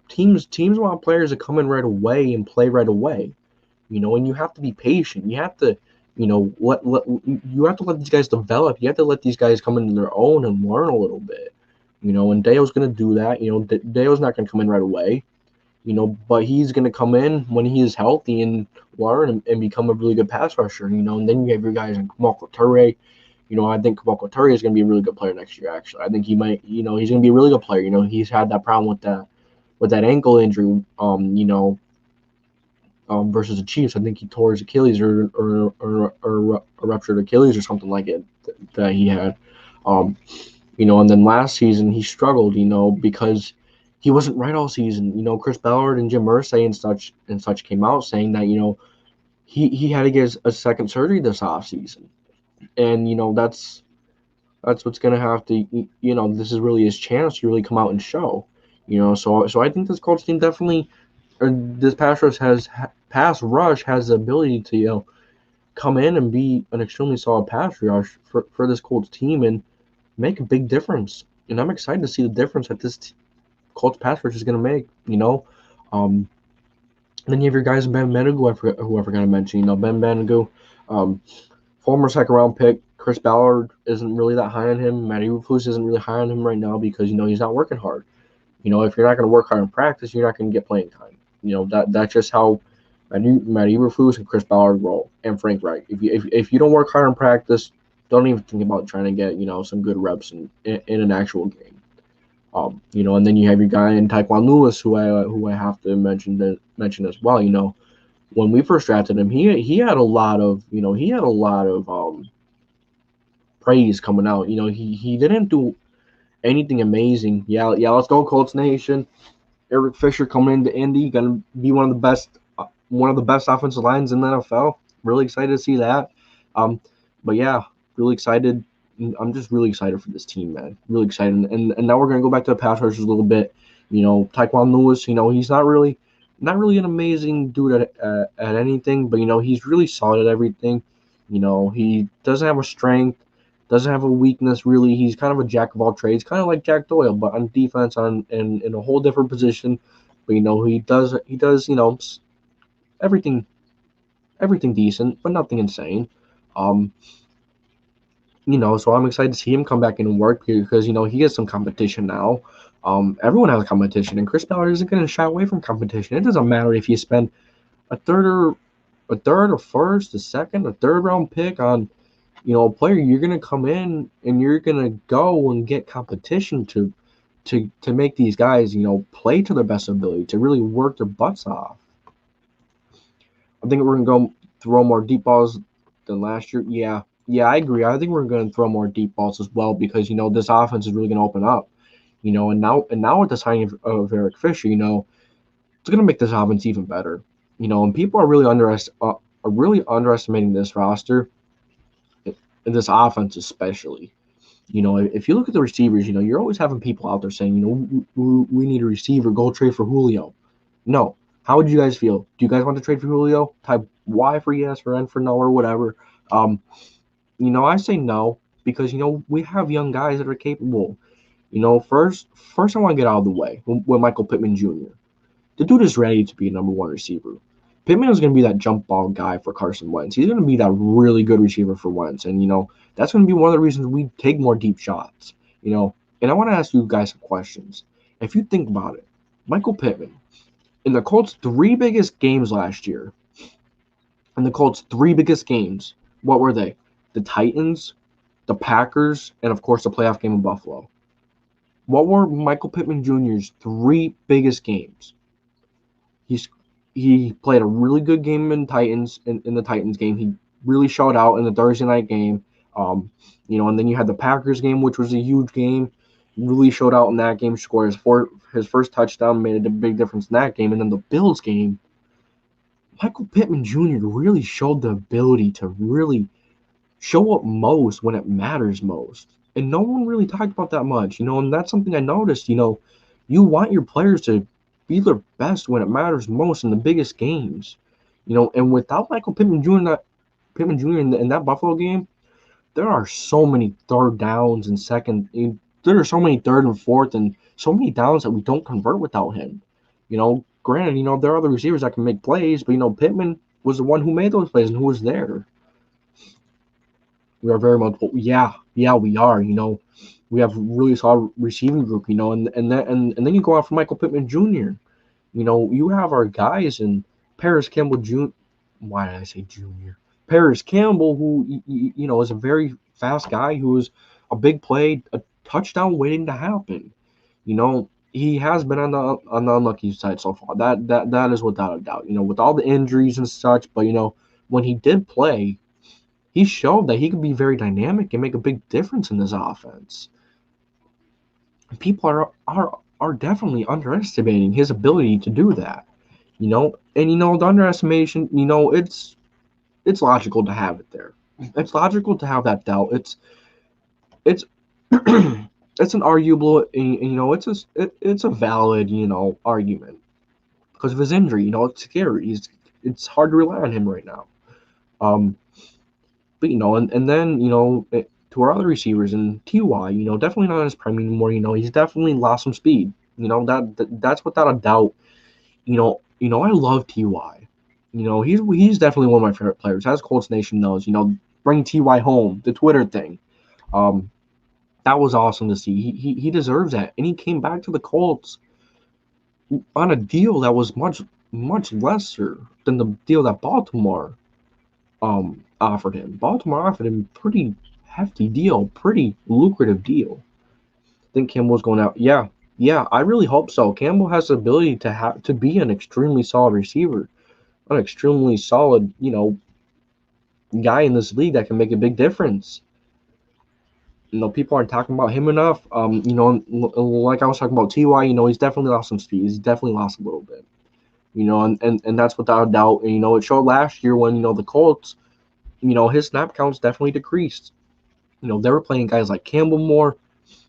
Teams want players to come in right away and play right away. And you have to be patient. You have to, you have to let these guys develop. You have to let these guys come into their own and learn a little bit. And Deo's going to do that. Deo's not going to come in right away. But he's going to come in when he is healthy and learn and become a really good pass rusher. And then you have your guys in Kamal Ture. I think Kamal Ture is going to be a really good player next year. Actually, I think he might. He's going to be a really good player. He's had that problem with that ankle injury. Versus the Chiefs, I think he tore his Achilles or a ruptured Achilles or something like it that he had. And then last season he struggled. Because he wasn't right all season. Chris Ballard and Jim Irsay and such came out saying that he had to get a second surgery this offseason. And that's what's gonna have to this is really his chance to really come out and show. So I think this Colts team definitely, or this pass rush has the ability to come in and be an extremely solid pass rush for this Colts team and make a big difference. And I'm excited to see the difference that Colts pass rush is going to make, Then you have your guys, Ben Bendigo, who I forgot to mention. Ben Bendigo, former second-round pick. Chris Bauer isn't really that high on him. Matt Eberflus isn't really high on him right now because, he's not working hard. If you're not going to work hard in practice, you're not going to get playing time. That's just how Matt Eberflus and Chris Bauer roll, and Frank Reich. If you don't work hard in practice, don't even think about trying to get, some good reps in an actual game. And then you have your guy in Taekwon Lewis, who I have to mention as well. When we first drafted him, he had a lot of praise coming out. He didn't do anything amazing. Yeah, let's go Colts Nation. Eric Fisher coming into Indy, gonna be one of the best offensive lines in the NFL. Really excited to see that. But yeah, really excited. I'm just really excited for this team, man. Really excited. And now we're gonna go back to the pass rushers a little bit. Taekwon Lewis. He's not really an amazing dude at anything, but he's really solid at everything. He doesn't have a strength, doesn't have a weakness really. He's kind of a jack of all trades, kind of like Jack Doyle, but on defense, in a whole different position. But he does everything decent, but nothing insane. So I'm excited to see him come back in and work because he has some competition now. Everyone has competition, and Chris Ballard isn't going to shy away from competition. It doesn't matter if you spend a third, a first, a second, a third round pick on a player. You're going to come in and you're going to go and get competition to make these guys play to their best ability, to really work their butts off. I think we're going to go throw more deep balls than last year. Yeah, I agree. I think we're going to throw more deep balls as well because this offense is really going to open up. And now with the signing of Eric Fisher, it's going to make this offense even better. And people are really underestimating this roster, and this offense especially. If you look at the receivers, you're always having people out there saying, we need a receiver, go trade for Julio. No. How would you guys feel? Do you guys want to trade for Julio? Type Y for yes, or N for no, or whatever. I say no because, we have young guys that are capable. First I want to get out of the way with Michael Pittman Jr. The dude is ready to be a number one receiver. Pittman is going to be that jump ball guy for Carson Wentz. He's going to be that really good receiver for Wentz. And, that's going to be one of the reasons we take more deep shots. And I want to ask you guys some questions. If you think about it, Michael Pittman, in the Colts' 3 biggest games last year, what were they? The Titans, the Packers, and, of course, the playoff game in Buffalo. What were Michael Pittman Jr.'s 3 biggest games? He played a really good game in the Titans game. He really showed out in the Thursday night game. And then you had the Packers game, which was a huge game. Really showed out in that game. Scored his first touchdown, made a big difference in that game. And then the Bills game, Michael Pittman Jr. really showed the ability to really show up most when it matters most. And no one really talked about that much, and that's something I noticed. You want your players to be their best when it matters most in the biggest games. And without Michael Pittman Jr. In that Buffalo game, there are so many third downs and there are so many third and fourth and so many downs that we don't convert without him. Granted, there are other receivers that can make plays, but Pittman was the one who made those plays and who was there. We are very multiple. Yeah, we are. We have really solid receiving group. And then you go out for Michael Pittman Jr. You have our guys in Paris Campbell Jr. Why did I say Jr.? Paris Campbell, who is a very fast guy, who is a big play, a touchdown waiting to happen. He has been on the unlucky side so far. That is without a doubt. With all the injuries and such, but when he did play, he showed that he could be very dynamic and make a big difference in this offense. People are definitely underestimating his ability to do that. And the underestimation, it's logical to have it there. It's logical to have that doubt. It's it's an arguable, it's a valid, argument because of his injury. It's scary. It's hard to rely on him right now. But and then to our other receivers and Ty, definitely not in his prime anymore. He's definitely lost some speed. That's without a doubt. I love Ty. He's definitely one of my favorite players. As Colts Nation knows, bring Ty home, the Twitter thing. That was awesome to see. He deserves that, and he came back to the Colts on a deal that was much lesser than the deal that Baltimore offered him. Baltimore offered him pretty hefty deal, pretty lucrative deal. I think Campbell's going out. Yeah, I really hope so. Campbell has the ability to be an extremely solid receiver, an extremely solid, guy in this league that can make a big difference. People aren't talking about him enough. Like I was talking about Ty, he's definitely lost some speed. He's definitely lost a little bit. And that's without a doubt. And, it showed last year when, the Colts, his snap counts definitely decreased. They were playing guys like Campbell more.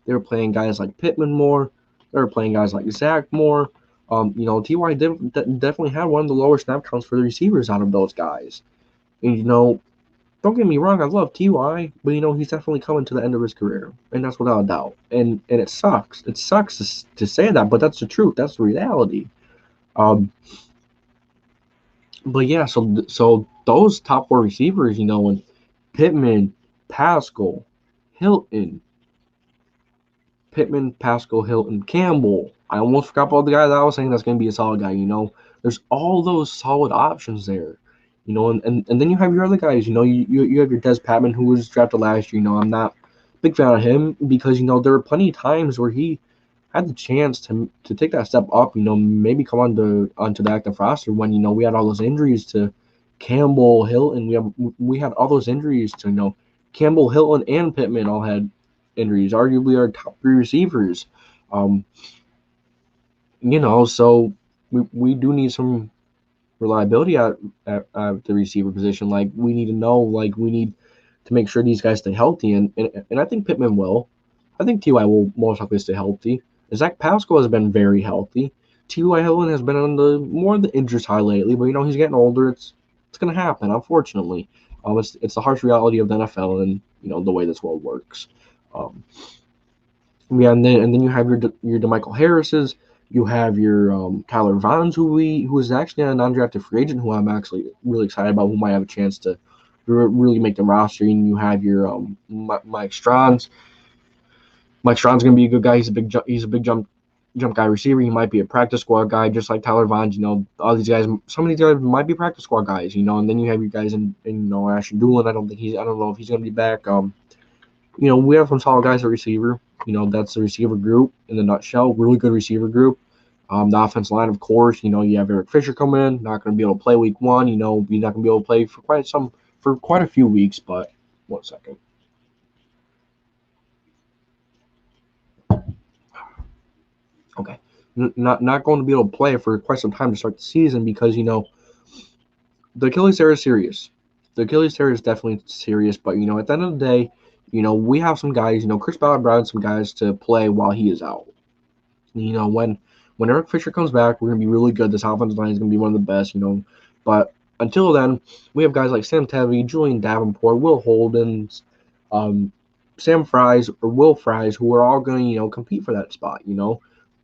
They were playing guys like Pittman more. They were playing guys like Zach more. Ty definitely had one of the lower snap counts for the receivers out of those guys. And, don't get me wrong, I love Ty, but he's definitely coming to the end of his career, and that's without a doubt. And it sucks. It sucks to say that, but that's the truth. That's the reality. But yeah, so those top four receivers, and Pittman, Pascal, Hilton, Campbell. I almost forgot about the guy that I was saying that's going to be a solid guy. There's all those solid options there. And then you have your other guys. You have your Des Patman, who was drafted last year. I'm not a big fan of him because there were plenty of times where he had the chance to take that step up. Maybe come onto the active roster when we had all those injuries to Campbell, Hilton. We had all those injuries to Campbell, Hilton, and Pittman all had injuries. Arguably our top three receivers. So we do need some reliability at the receiver position. Like, we need to know, like, we need to make sure these guys stay healthy, and I think Pittman will. I think Ty will most likely stay healthy. Zach Pascal has been very healthy. T.Y. Hilton has been on the injury side lately, but he's getting older. It's gonna happen, unfortunately. It's the harsh reality of the NFL and the way this world works. Yeah, and then you have your DeMichael Harris's. You have your Tyler Vaughns, who is actually a non-drafted free agent, who I'm actually really excited about, who might have a chance to really make the roster. And you have your Mike Strachan's. Mike Strachan's gonna be a good guy. He's a big jump guy receiver. He might be a practice squad guy, just like Tyler Vaughns. All these guys, some of these guys might be practice squad guys. And then you have your guys in Ashton Doolin. I don't know if he's gonna be back. We have some solid guys at receiver. That's the receiver group in a nutshell. Really good receiver group. The offensive line, of course, you have Eric Fisher coming in. Not going to be able to play week one. He's not going to be able to play for quite a few weeks. But 1 second. Okay, not going to be able to play for quite some time to start the season because the Achilles tear is serious. The Achilles tear is definitely serious. But at the end of the day, we have some guys. Chris Bauer brought in some guys to play while he is out. When Eric Fisher comes back, we're going to be really good. This offensive line is going to be one of the best, But until then, we have guys like Sam Tevi, Julian Davenport, Will Holden, Sam Fries, or Will Fries, who are all going to, compete for that spot,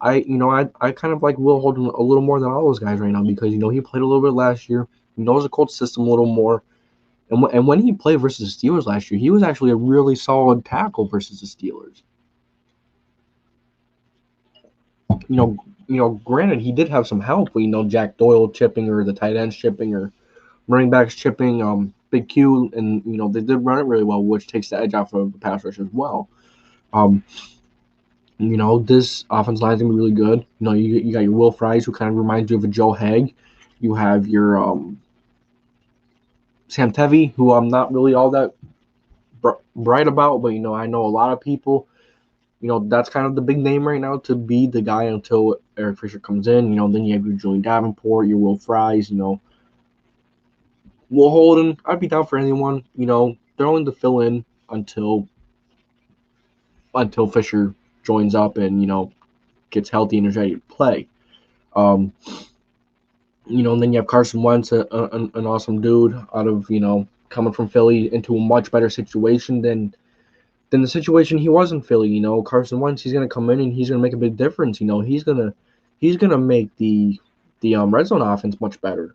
I kind of like Will Holden a little more than all those guys right now because, he played a little bit last year. He knows the Colts system a little more. And when he played versus the Steelers last year, he was actually a really solid tackle versus the Steelers. Granted, he did have some help. Jack Doyle chipping or the tight ends chipping or running backs chipping, Big Q, and, they did run it really well, which takes the edge off of the pass rush as well. This offense line is going to be really good. You got your Will Fries, who kind of reminds you of a Joe Haig. You have your Sam Tevi, who I'm not really all that bright about, but, I know a lot of people. That's kind of the big name right now to be the guy until Eric Fisher comes in. Then you have your Julian Davenport, your Will Fries, Will Holden. I'd be down for anyone. They're only to fill in until Fisher joins up and, gets healthy and is ready to play. And then you have Carson Wentz, an awesome dude out of, coming from Philly into a much better situation than than the situation he was in Philly. Carson Wentz, he's gonna come in and he's gonna make a big difference. He's gonna make the red zone offense much better.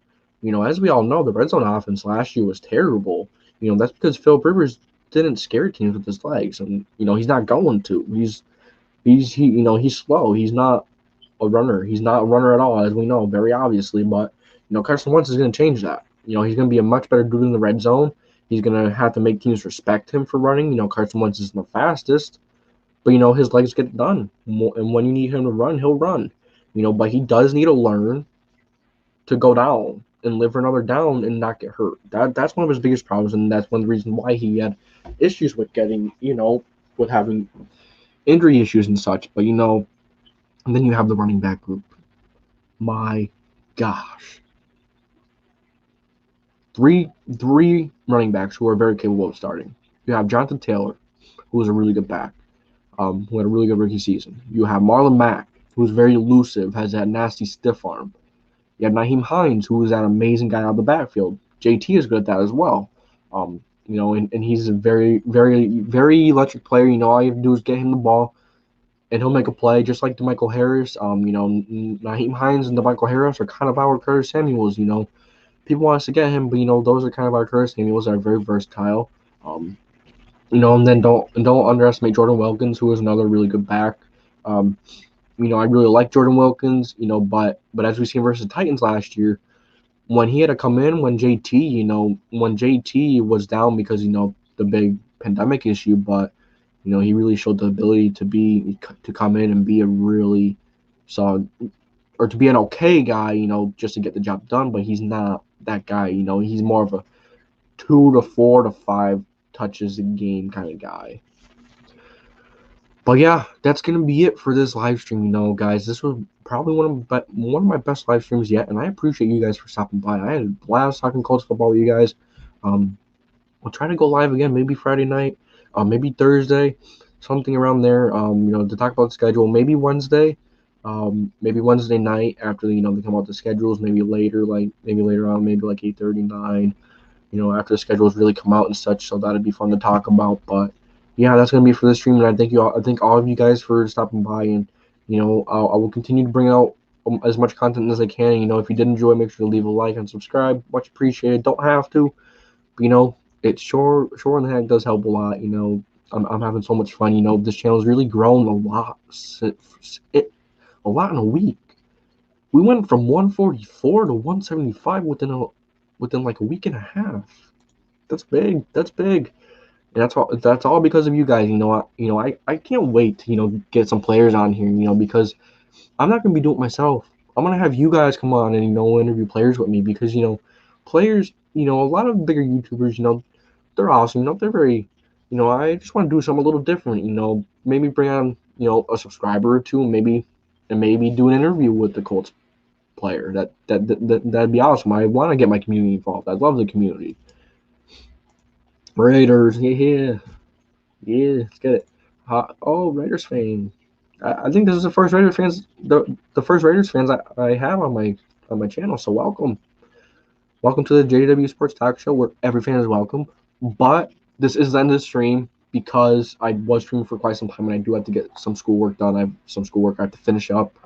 As we all know, the red zone offense last year was terrible. That's because Philip Rivers didn't scare teams with his legs, and he's not going to. He's slow. He's not a runner. He's not a runner at all, as we know, very obviously. But Carson Wentz is going to change that. He's going to be a much better dude in the red zone. He's going to have to make teams respect him for running. Carson Wentz isn't the fastest, but his legs get it done. And when you need him to run, he'll run. But he does need to learn to go down and live for another down and not get hurt. That's one of his biggest problems, and that's one of the reasons why he had issues with getting, with having injury issues and such. But and then you have the running back group. My gosh. Three running backs who are very capable of starting. You have Jonathan Taylor, who is a really good back, who had a really good rookie season. You have Marlon Mack, who's very elusive, has that nasty stiff arm. You have Nyheim Hines, who is that amazing guy out of the backfield. JT is good at that as well. And he's a very, very, very electric player. All you have to do is get him the ball, and he'll make a play, just like DeMichael Harris. Nyheim Hines and DeMichael Harris are kind of our Curtis Samuels. People want us to get him, but those are kind of our Curtis Samuels that are very versatile. And then don't underestimate Jordan Wilkins, who is another really good back. I really like Jordan Wilkins, but as we seen versus the Titans last year, when he had to come in, when JT was down because, the big pandemic issue, but, he really showed the ability to come in and be a really solid, or to be an okay guy, just to get the job done, but he's not that guy, he's more of a 2 to 4 to 5 touches a game kind of guy. But yeah, that's gonna be it for this live stream. Guys, this was probably one of my best live streams yet, and I appreciate you guys for stopping by. I had a blast talking Colts football with you guys. We'll try to go live again, maybe Friday night, maybe Thursday, something around there. To talk about the schedule. Maybe Wednesday night after they come out the schedules. Maybe later on, maybe like 8:39. After the schedules really come out and such. So that'd be fun to talk about, but. Yeah, that's going to be for this stream, and I thank all of you guys for stopping by, and, I will continue to bring out as much content as I can. If you did enjoy, make sure to leave a like and subscribe. Much appreciated. Don't have to, but, it sure in the heck does help a lot. I'm having so much fun. This channel's really grown a lot in a week. We went from 144 to 175 within like a week and a half. That's big. And that's all because of you guys. I can't wait to get some players on here, because I'm not gonna be doing it myself. I'm gonna have you guys come on and interview players with me, because players, a lot of bigger YouTubers, they're awesome. They're very, I just want to do something a little different. Maybe bring on a subscriber or two, and maybe do an interview with the Colts player. That'd be awesome. I want to get my community involved. I love the community. Raiders, yeah, let's get it. Raiders fan. I think this is the first Raiders fans, the first Raiders fans I have on my channel. So welcome to the JDW Sports Talk Show, where every fan is welcome. But this is the end of the stream, because I was streaming for quite some time, and I do have to get some schoolwork done. I have some schoolwork I have to finish up.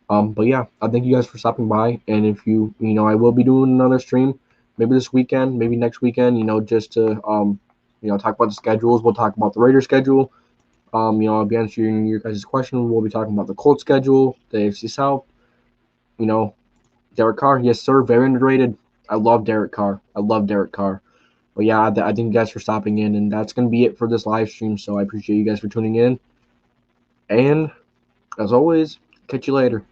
But yeah, I thank you guys for stopping by, and if I will be doing another stream. Maybe this weekend, maybe next weekend, just to, talk about the schedules. We'll talk about the Raiders schedule. I'll be answering your guys' questions. We'll be talking about the Colts schedule, the AFC South. Derek Carr, yes, sir, very underrated. I love Derek Carr. But yeah, I thank you guys for stopping in, and that's going to be it for this live stream. So I appreciate you guys for tuning in. And as always, catch you later.